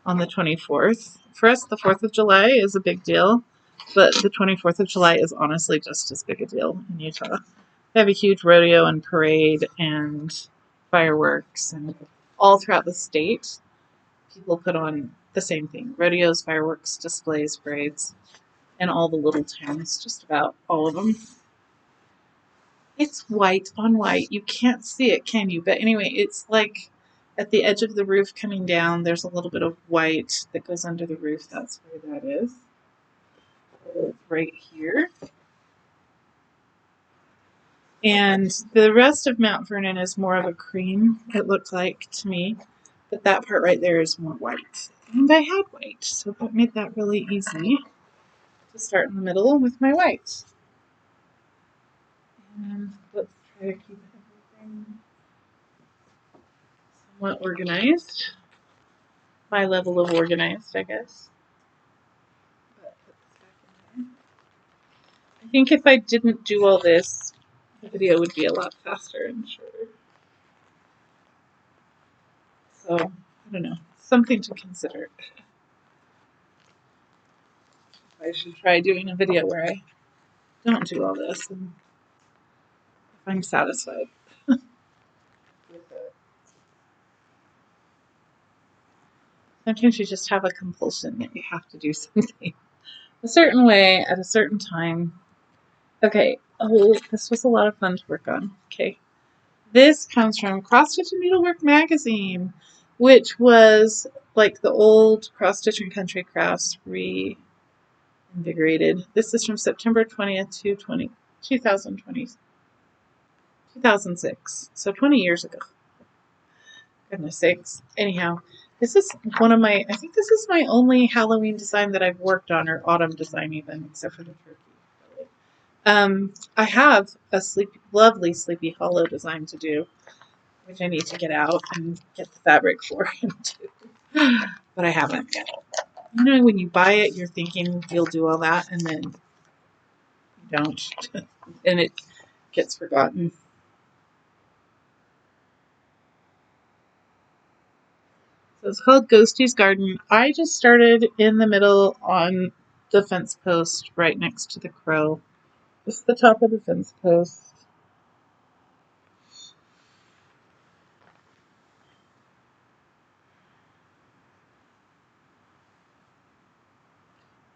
on the 24th. For us, the 4th of July is a big deal, but the 24th of July is honestly just as big a deal in Utah. They have a huge rodeo and parade and fireworks, and all throughout the state, people put on the same thing. Rodeos, fireworks, displays, parades, and all the little towns, just about all of them. It's white on white. You can't see it, can you? But anyway, it's like at the edge of the roof coming down, there's a little bit of white that goes under the roof. That's where that is. It's right here. And the rest of Mount Vernon is more of a cream, it looked like to me. But that part right there is more white. And I had white, so that made that really easy to start in the middle with my white. And let's try to keep everything somewhat organized. My level of organized, I guess. But I think if I didn't do all this, the video would be a lot faster and shorter. So, I don't know. Something to consider. I should try doing a video where I don't do all this and if I'm satisfied with it. Sometimes you just have a compulsion that you have to do something a certain way at a certain time. Okay, oh, this was a lot of fun to work on. Okay, this comes from Cross Stitch and Needlework magazine, which was like the old Cross Stitch and Country Crafts reinvigorated. This is from September 20th to 2006, so 20 years ago. Goodness sakes. Anyhow, this is one of my, I think this is my only Halloween design that I've worked on, or autumn design even, except for the turkey. I have a lovely Sleepy Hollow design to do, which I need to get out and get the fabric for him too. But I haven't yet. You know, when you buy it, you're thinking you'll do all that, and then you don't, and it gets forgotten. So it's called Ghosty's Garden. I just started in the middle on the fence post right next to the crow. Just the top of the fence post.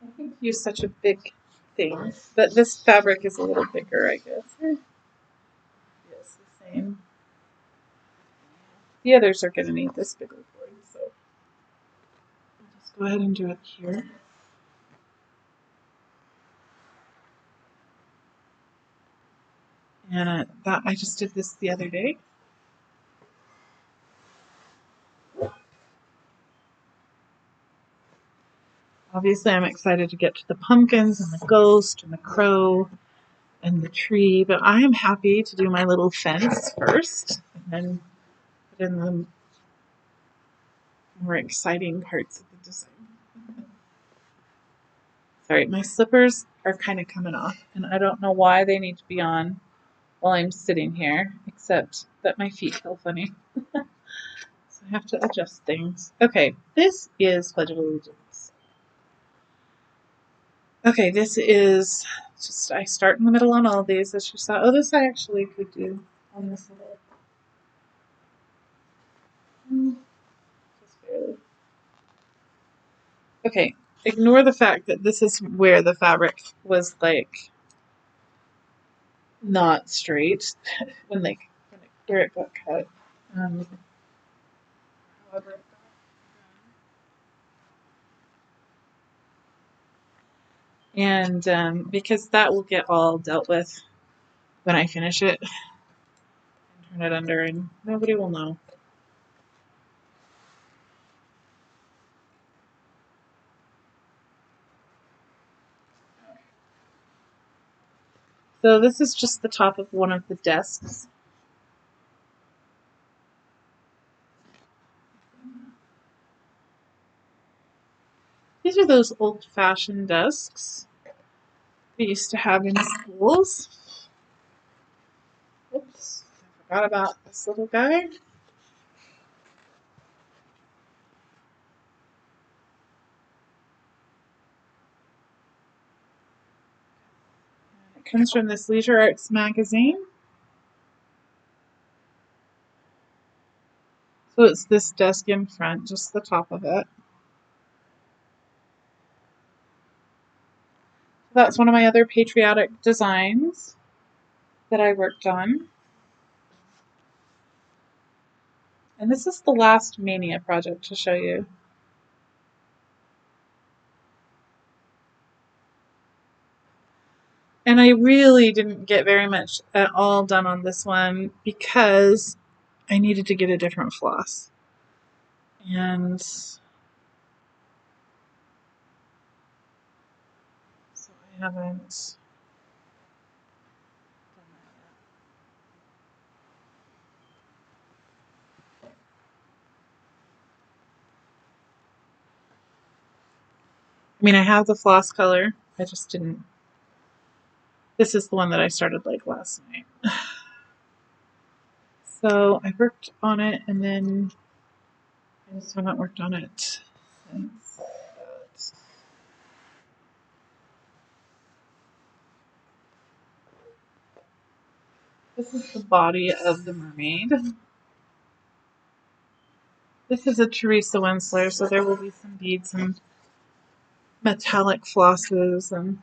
I think use such a big thing, but this fabric is a little bigger, I guess. Yes, the same. The others are going to need this bigger board, so I'll just go ahead and do it here. And I just did this the other day. Obviously, I'm excited to get to the pumpkins and the ghost and the crow and the tree, but I am happy to do my little fence first and then put in the more exciting parts of the design. Sorry, my slippers are kind of coming off, and I don't know why they need to be on while I'm sitting here, except that my feet feel funny. So I have to adjust things. Okay, this is Pledge of Allegiance. Okay, this is just, I start in the middle on all of these, as you saw. Oh, this I actually could do on this little. Just barely. Okay, ignore the fact that this is where the fabric was like not straight where it got cut. However, and because that will get all dealt with when I finish it and turn it under, and nobody will know. So this is just the top of one of the desks. These are those old-fashioned desks we used to have in schools. Oops, I forgot about this little guy. It comes from this Leisure Arts magazine. So it's this desk in front, just the top of it. That's one of my other patriotic designs that I worked on. And this is the last Maynia project to show you. And I really didn't get very much at all done on this one because I needed to get a different floss. And so I haven't done that yet. I mean, I have the floss color. I just didn't. This is the one that I started like last night. So I worked on it, and then I just haven't worked on it since. This is the body of the mermaid. This is a Teresa Winsler, so there will be some beads and metallic flosses, and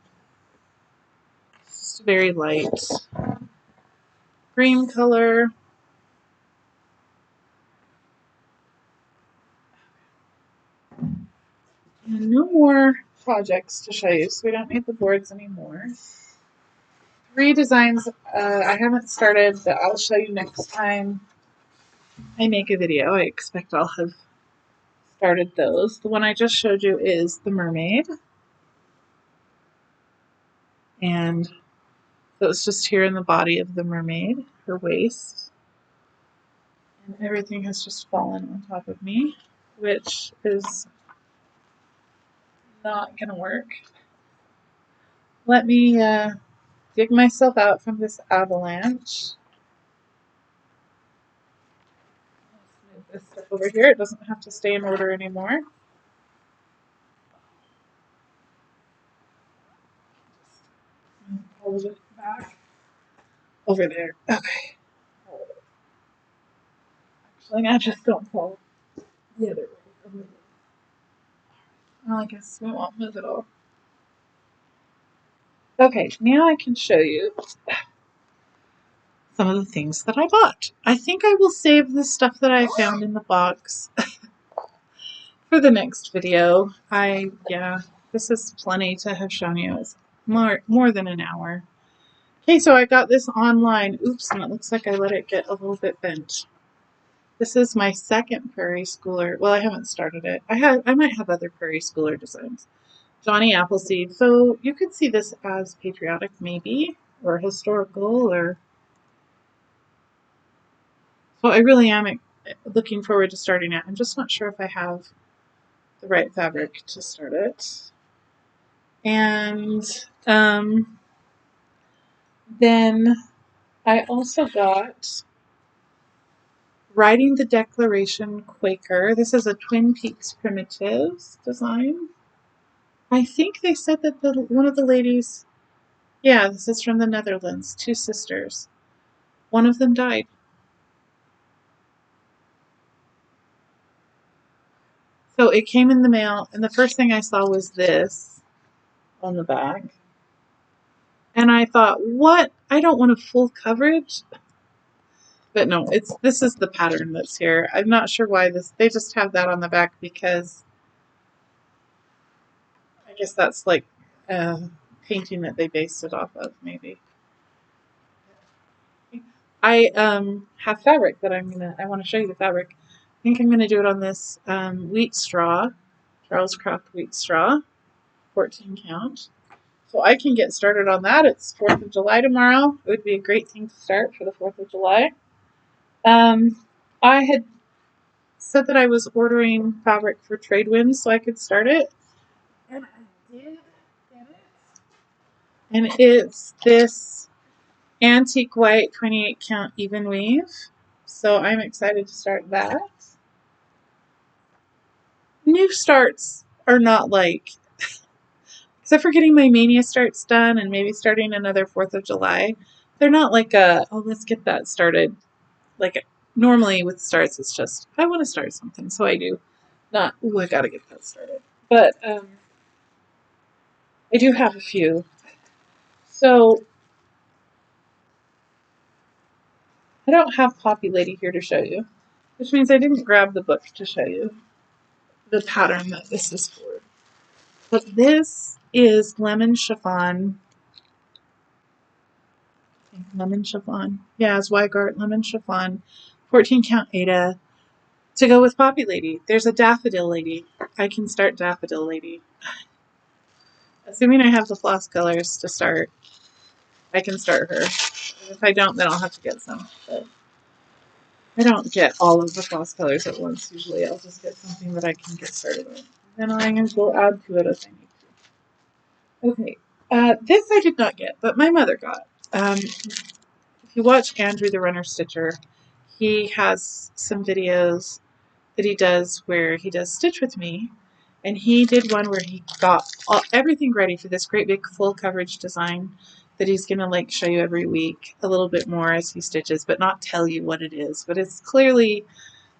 it's just a very light green color. And no more projects to show you, so we don't need the boards anymore. 3 designs I haven't started that I'll show you next time. I make a video, I expect I'll have started those. The one I just showed you is the mermaid. And so it's just here in the body of the mermaid, her waist. And everything has just fallen on top of me, which is not going to work. Let me dig myself out from this avalanche. Let's move this stuff over here. It doesn't have to stay in order anymore. Hold it back over there. Okay. Actually, I just don't fall the other way. Well, I guess we won't move it all. Okay, now I can show you some of the things that I bought. I think I will save the stuff that I found in the box for the next video. This is plenty to have shown you. It's more than an hour. Okay, so I got this online. Oops, and it looks like I let it get a little bit bent. This is my second Prairie Schooler. Well, I haven't started it. I might have other Prairie Schooler designs. Johnny Appleseed. So you could see this as patriotic, maybe, or historical, or. So I really am looking forward to starting it. I'm just not sure if I have the right fabric to start it. And then I also got Writing the Declaration Quaker. This is a Twin Peaks Primitives design. I think they said that one of the ladies, yeah, this is from the Netherlands, two sisters. One of them died. So it came in the mail, and the first thing I saw was this on the back. And I thought, what? I don't want a full coverage. But no, this is the pattern that's here. I'm not sure why they just have that on the back because I guess that's like a painting that they based it off of, maybe. I have fabric that I want to show you the fabric. I think I'm gonna do it on this wheat straw, Charles Craft wheat straw, 14 count. So I can get started on that. It's 4th of July tomorrow. It would be a great thing to start for the 4th of July. I had said that I was ordering fabric for Tradewinds so I could start it. And I did get it. And it's this antique white 28 count even weave. So I'm excited to start that. New starts are not like, except for getting my Maynia starts done and maybe starting another 4th of July, they're not like let's get that started. Like normally with starts, it's just, I want to start something, so I do. Not, I gotta get that started. But I do have a few. So I don't have Poppy Lady here to show you, which means I didn't grab the book to show you the pattern that this is for. But this is lemon chiffon. Lemon chiffon. Yeah, it's Weigart lemon chiffon. 14 count Aida. To go with Poppy Lady. There's a Daffodil Lady. I can start Daffodil Lady. Assuming I have the floss colors to start, I can start her. If I don't, then I'll have to get some. But I don't get all of the floss colors at once. Usually I'll just get something that I can get started with. Then I will add to it as I need to. Okay, this I did not get, but my mother got. If you watch Andrew the Runner Stitcher, he has some videos that he does where he does Stitch with Me. And he did one where he got everything ready for this great big full coverage design that he's going to like show you every week a little bit more as he stitches, but not tell you what it is. But it's clearly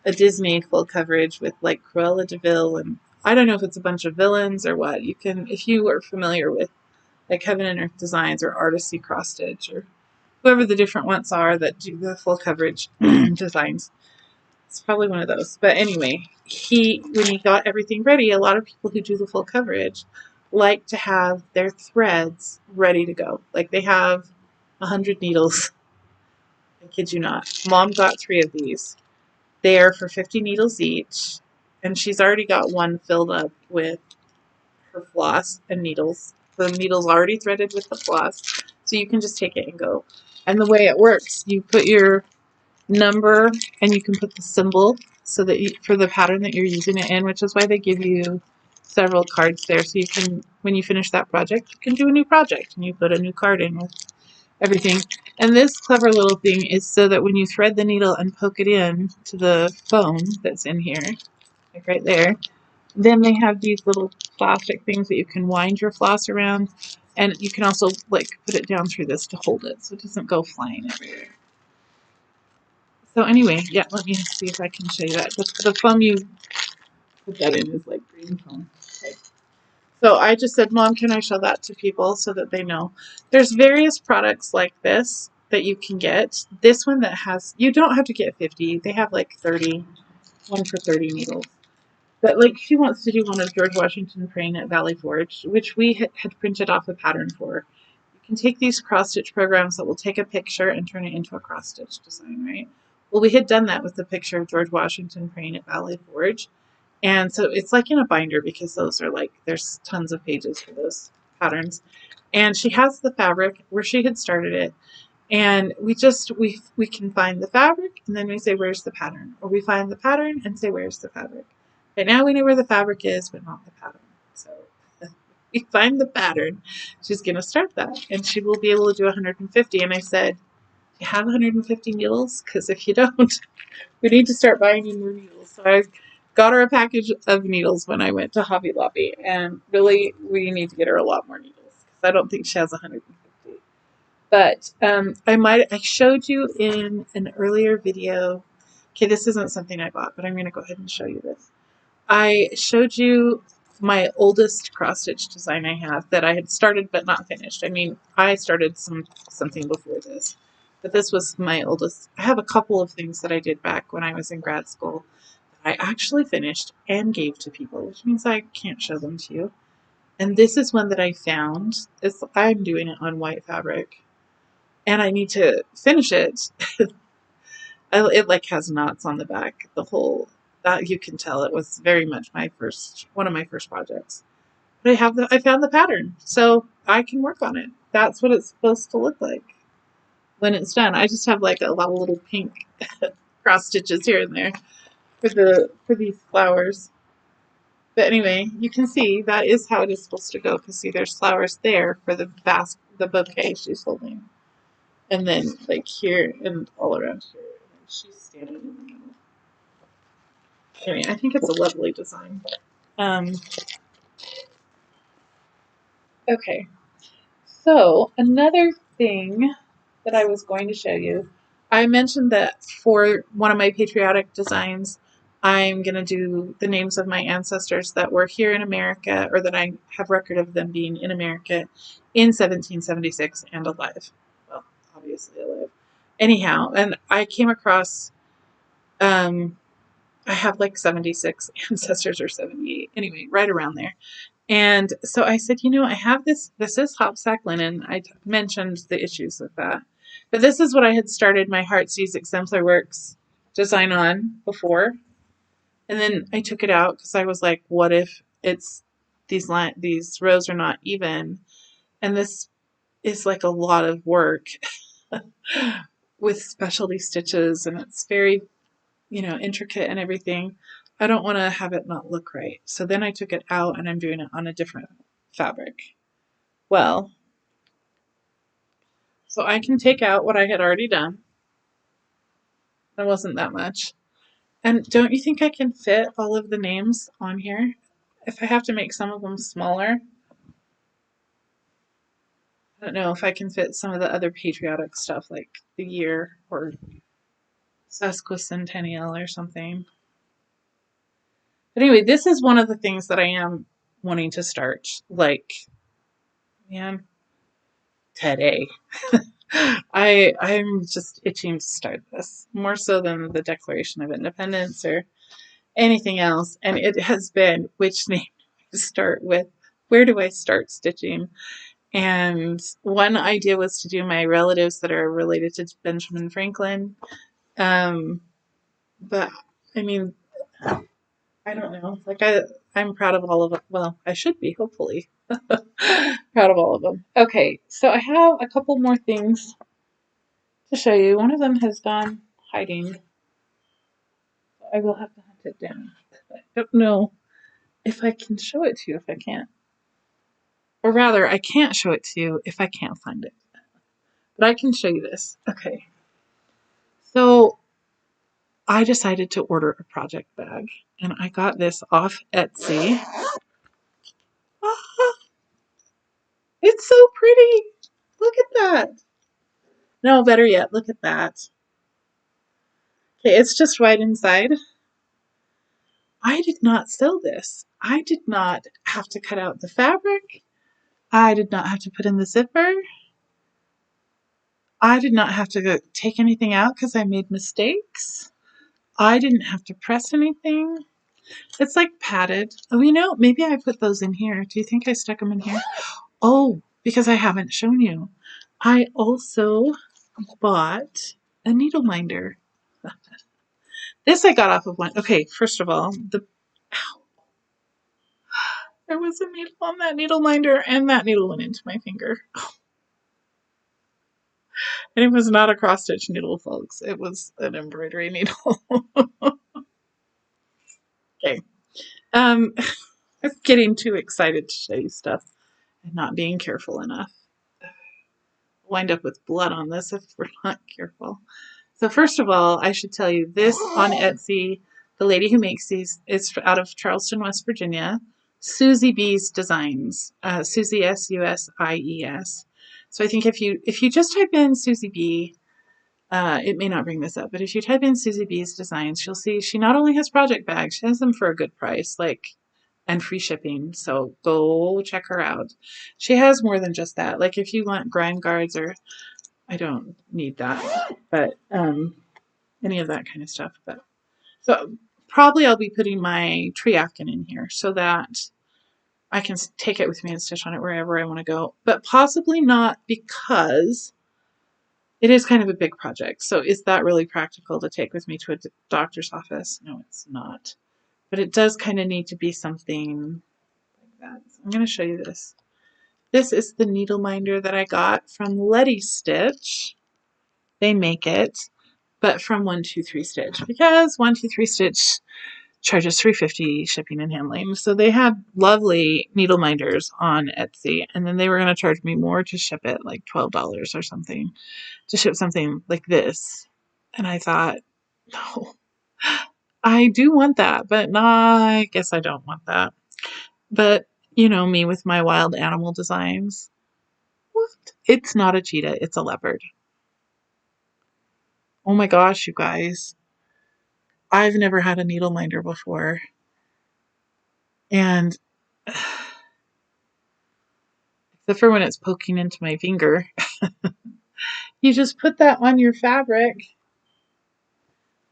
a Disney full coverage with like Cruella de Vil, and I don't know if it's a bunch of villains or what. You can, if you are familiar with like Heaven and Earth Designs or Artisty Cross Stitch or whoever the different ones are that do the full coverage designs. It's probably one of those. But anyway, when he got everything ready, a lot of people who do the full coverage like to have their threads ready to go. Like they have 100 needles. I kid you not. Mom got 3 of these. there for 50 needles each. And she's already got one filled up with her floss and needles. The needle's already threaded with the floss, so you can just take it and go. And the way it works, you put your number and you can put the symbol so that for the pattern that you're using it in, which is why they give you several cards there, so you can, when you finish that project, you can do a new project and you put a new card in with everything. And this clever little thing is so that when you thread the needle and poke it in to the foam that's in here, like right there, then they have these little plastic things that you can wind your floss around, and you can also like put it down through this to hold it so it doesn't go flying everywhere. So anyway, yeah, let me see if I can show you that. The foam you put that in is like green foam. Okay. So I just said, Mom, can I show that to people so that they know? There's various products like this that you can get. This one that has, you don't have to get 50. They have like 30, one for 30 needles. But like she wants to do one of George Washington praying at Valley Forge, which we had printed off a pattern for. You can take these cross-stitch programs that will take a picture and turn it into a cross-stitch design, right? Well, we had done that with the picture of George Washington praying at Valley Forge. And so it's like in a binder because those are like, there's tons of pages for those patterns. And she has the fabric where she had started it. And we can find the fabric and then we say, where's the pattern? Or we find the pattern and say, where's the fabric? Right now we know where the fabric is, but not the pattern. So we find the pattern. She's going to start that and she will be able to do 150. And I said, you have 150 needles? Because if you don't, we need to start buying you more needles. So I got her a package of needles when I went to Hobby Lobby. And really, we need to get her a lot more needles because I don't think she has 150. But I showed you in an earlier video. Okay, this isn't something I bought, but I'm going to go ahead and show you this. I showed you my oldest cross-stitch design I have that I had started but not finished. I mean, I started something before this, but this was my oldest. I have a couple of things that I did back when I was in grad school that I actually finished and gave to people, which means I can't show them to you. And this is one that I found. I'm doing it on white fabric, and I need to finish it. It like has knots on the back. The whole that you can tell it was very much one of my first projects. But I found the pattern, so I can work on it. That's what it's supposed to look like when it's done. I just have like a lot of little pink cross stitches here and there for these flowers. But anyway, you can see that is how it is supposed to go. Because see, there's flowers there for the bouquet she's holding, and then like here and all around here. And she's standing in the middle. Anyway, I think it's a lovely design. Um, okay, so another thing that I was going to show you, I mentioned that for one of my patriotic designs, I'm going to do the names of my ancestors that were here in America, or that I have record of them being in America in 1776 and alive. Well, obviously alive. Anyhow, and I came across, I have like 76 ancestors or 78, anyway, right around there. And so I said, I have this is hopsack linen. I mentioned the issues with that. But this is what I had started my Heartsease Exemplar Works design on before. And then I took it out because I was like, what if it's these rows are not even? And this is like a lot of work with specialty stitches, and it's very, intricate and everything. I don't want to have it not look right. So then I took it out and I'm doing it on a different fabric. Well, so I can take out what I had already done. It wasn't that much. And don't you think I can fit all of the names on here? If I have to make some of them smaller, I don't know if I can fit some of the other patriotic stuff like the year or sesquicentennial or something. But anyway, this is one of the things that I am wanting to start, like, man, today. I'm just itching to start this, more so than the Declaration of Independence or anything else. And it has been, which name to start with? Where do I start stitching? And one idea was to do my relatives that are related to Benjamin Franklin. But I mean, I don't know. Like I'm proud of all of it. Well, I should be, hopefully. Proud of all of them. Okay, so I have a couple more things to show you. One of them has gone hiding. I will have to hunt it down. I don't know if I can show it to you if I can't. Or rather, I can't show it to you if I can't find it. But I can show you this. Okay. So I decided to order a project bag. And I got this off Etsy. Ah, it's so pretty. Look at that. No, better yet, look at that. Okay, it's just right inside. I did not sew this. I did not have to cut out the fabric. I did not have to put in the zipper. I did not have to take anything out because I made mistakes. I didn't have to press anything. It's like padded. Oh, you know, maybe I put those in here. Do you think I stuck them in here? Oh, because I haven't shown you. I also bought a needle minder. This I got off of one. Okay, first of all, there was a needle on that needle minder, and that needle went into my finger. And it was not a cross stitch needle, folks. It was an embroidery needle. Okay. I'm getting too excited to show you stuff and not being careful enough. Wind up with blood on this if we're not careful. So first of all, I should tell you this on Etsy. The lady who makes these is out of Charleston, West Virginia. Susie B's Designs. Susie Susies. So I think if you just type in Susie B, it may not bring this up, but if you type in Susie B's Designs, you'll see she not only has project bags, she has them for a good price, like, and free shipping. So go check her out. She has more than just that. Like if you want grime guards, or I don't need that, but any of that kind of stuff. But so probably I'll be putting my triakin in here so that I can take it with me and stitch on it wherever I want to go. But possibly not, because it is kind of a big project. So is that really practical to take with me to a doctor's office? No, it's not. But it does kind of need to be something like that. So I'm going to show you this. This is the needle minder that I got from Letty Stitch. They make it, but from 123 Stitch, because 123 Stitch charges $3.50 shipping and handling. So they had lovely needle minders on Etsy, and then they were going to charge me more to ship it, like $12 or something, to ship something like this. And I thought, no, I do want that, but nah, I guess I don't want that. But you know me with my wild animal designs. What? It's not a cheetah, it's a leopard. Oh my gosh, you guys. I've never had a needle minder before. And except for when it's poking into my finger, you just put that on your fabric.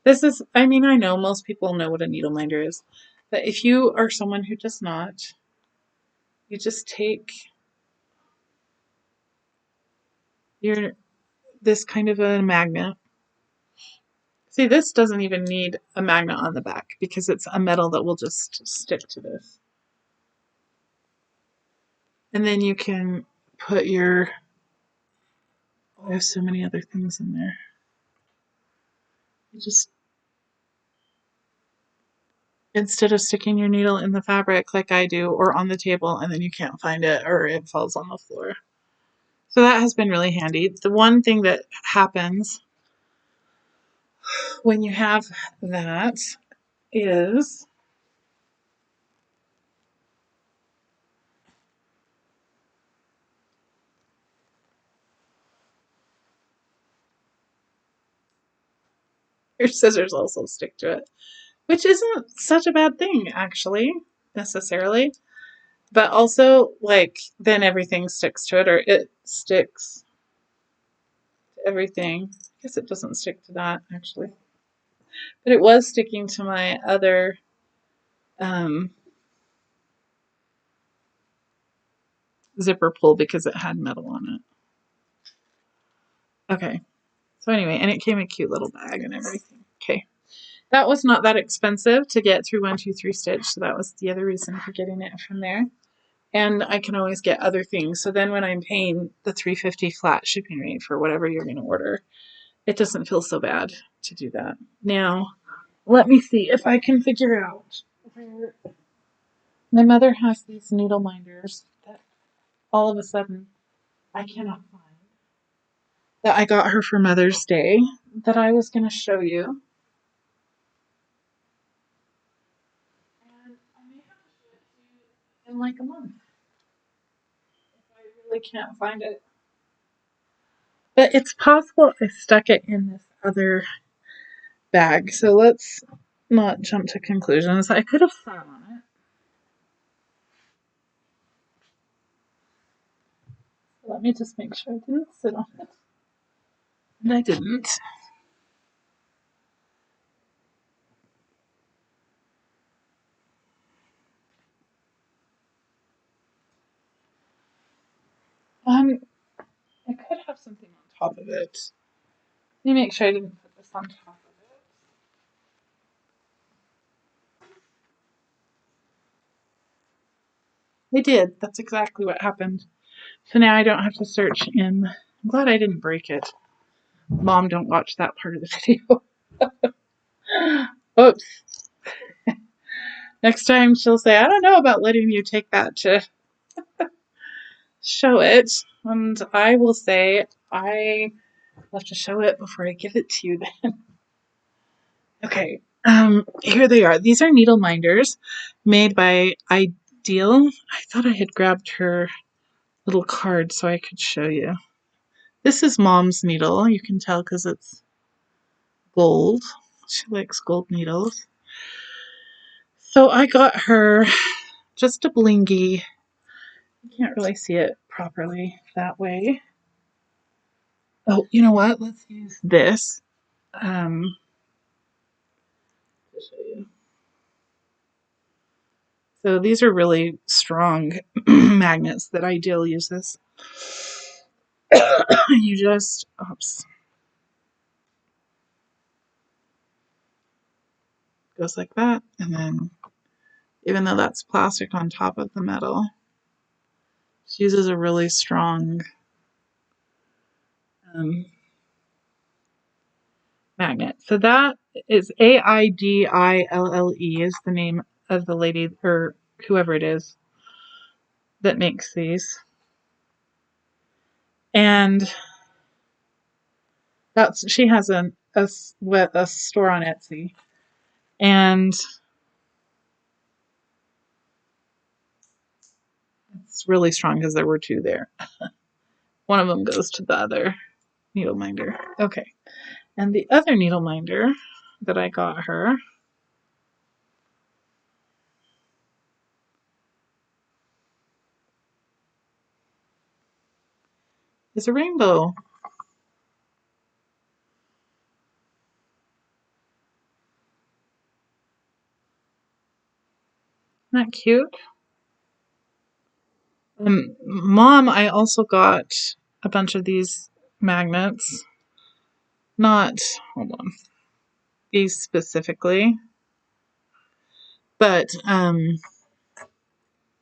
This is, I mean, I know most people know what a needle minder is, but if you are someone who does not, you just take your this kind of a magnet. See, this doesn't even need a magnet on the back because it's a metal that will just stick to this. And then you can put your, oh, I have so many other things in there. You just, instead of sticking your needle in the fabric like I do, or on the table, and then you can't find it or it falls on the floor. So that has been really handy. The one thing that happens when you have that is your scissors also stick to it, which isn't such a bad thing, actually, necessarily. But also, like, then everything sticks to it, or it sticks to everything. I guess it doesn't stick to that, actually. But it was sticking to my other um, zipper pull because it had metal on it. Okay. So anyway, and it came in a cute little bag and everything. Okay. That was not that expensive to get through 1-2-3 stitch, so that was the other reason for getting it from there. And I can always get other things. So then when I'm paying the $3.50 flat shipping rate for whatever you're going to order, it doesn't feel so bad to do that. Now, let me see if I can figure out where my mother has these needle minders that all of a sudden I cannot find, that I got her for Mother's Day, that I was going to show you. And I may have to show it to you in like a month if I really can't find it. But it's possible I stuck it in this other bag. So let's not jump to conclusions. I could have sat on it. Let me just make sure I didn't sit on it. And I didn't. I could have something on top of it. Let me make sure I didn't put this on top of it. I did. That's exactly what happened. So now I don't have to search in. I'm glad I didn't break it. Mom, don't watch that part of the video. Oops. Next time she'll say, I don't know about letting you take that to show it. And I will say, I have to show it before I give it to you then. Okay, here they are. These are needle minders made by Ideal. I thought I had grabbed her little card so I could show you. This is Mom's needle. You can tell because it's gold. She likes gold needles. So I got her just a blingy. You can't really see it properly that way. Oh, you know what? Let's use this to show you. So these are really strong magnets that Ideal uses. You just, oops, goes like that, and then even though that's plastic on top of the metal, she uses a really strong magnet. So that is Aidille is the name of the lady or whoever it is that makes these. And that's, she has a store on Etsy. And it's really strong because there were two there. One of them goes to the other needle minder. Okay. And the other needle minder that I got her is a rainbow. Isn't that cute? Mom, I also got a bunch of these magnets. Not, hold on, these specifically, but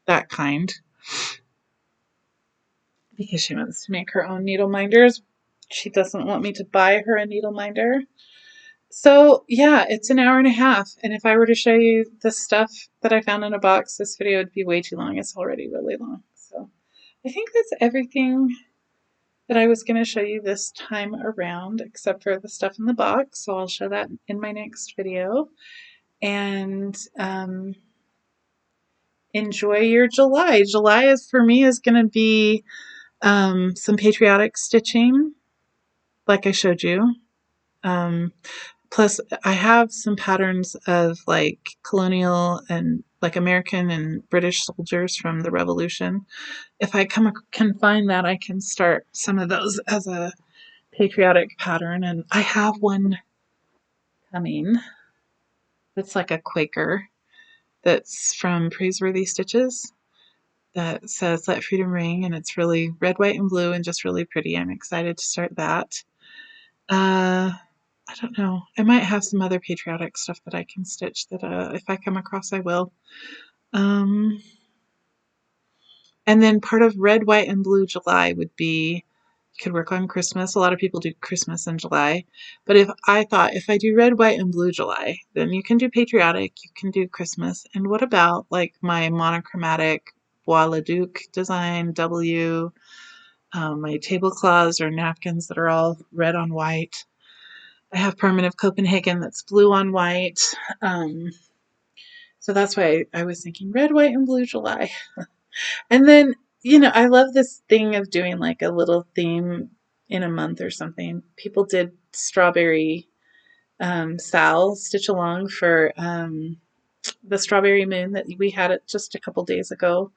that kind. Because she wants to make her own needle minders. She doesn't want me to buy her a needle minder. So yeah, it's an hour and a half. And if I were to show you the stuff that I found in a box, this video would be way too long. It's already really long. So I think that's everything that I was going to show you this time around, except for the stuff in the box. So I'll show that in my next video. And enjoy your July. July is for me is going to be some patriotic stitching, like I showed you. Plus, I have some patterns of like colonial and like American and British soldiers from the Revolution. If I can find that, I can start some of those as a patriotic pattern. And I have one coming that's like a Quaker that's from Praiseworthy Stitches that says Let Freedom Ring, and it's really red, white, and blue and just really pretty. I'm excited to start that. I don't know. I might have some other patriotic stuff that I can stitch that if I come across, I will. Um, and then part of Red, White, and Blue July would be you could work on Christmas. A lot of people do Christmas in July. But if I do Red, White, and Blue July, then you can do patriotic, you can do Christmas. And what about like my monochromatic Bois Le Duc design, W, my tablecloths or napkins that are all red on white. I have Permanent Copenhagen that's blue on white. Um, so that's why I was thinking red, white, and blue July. And then, I love this thing of doing like a little theme in a month or something. People did strawberry Sal stitch along for the strawberry moon that we had it just a couple days ago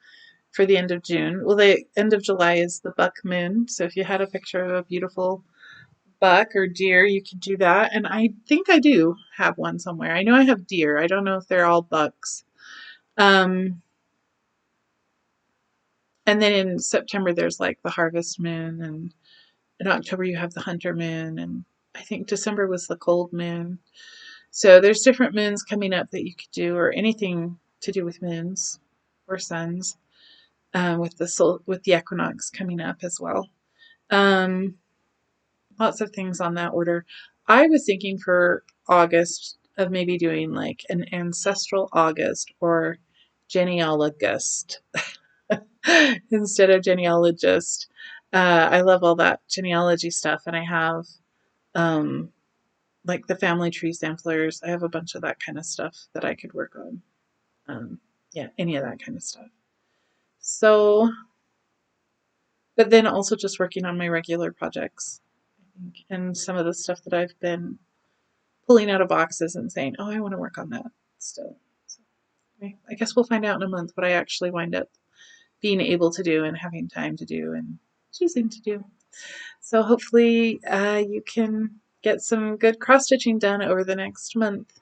for the end of June. Well, the end of July is the buck moon. So if you had a picture of a beautiful buck or deer, you could do that. And I think I do have one somewhere. I know I have deer. I don't know if they're all bucks. Um, and then in September, there's like the harvest moon. And in October, you have the hunter moon. And I think December was the cold moon. So there's different moons coming up that you could do, or anything to do with moons or suns, with the equinox coming up as well. Um, Lots of things on that order. I was thinking for August of maybe doing like an ancestral August or genealogist instead of genealogist. I love all that genealogy stuff, and I have um, like the family tree samplers. I have a bunch of that kind of stuff that I could work on. Yeah, any of that kind of stuff. So, but then also just working on my regular projects, I think, and some of the stuff that I've been pulling out of boxes and saying, "Oh, I want to work on that still." So, okay, I guess we'll find out in a month what I actually wind up being able to do and having time to do and choosing to do. So hopefully, you can get some good cross stitching done over the next month.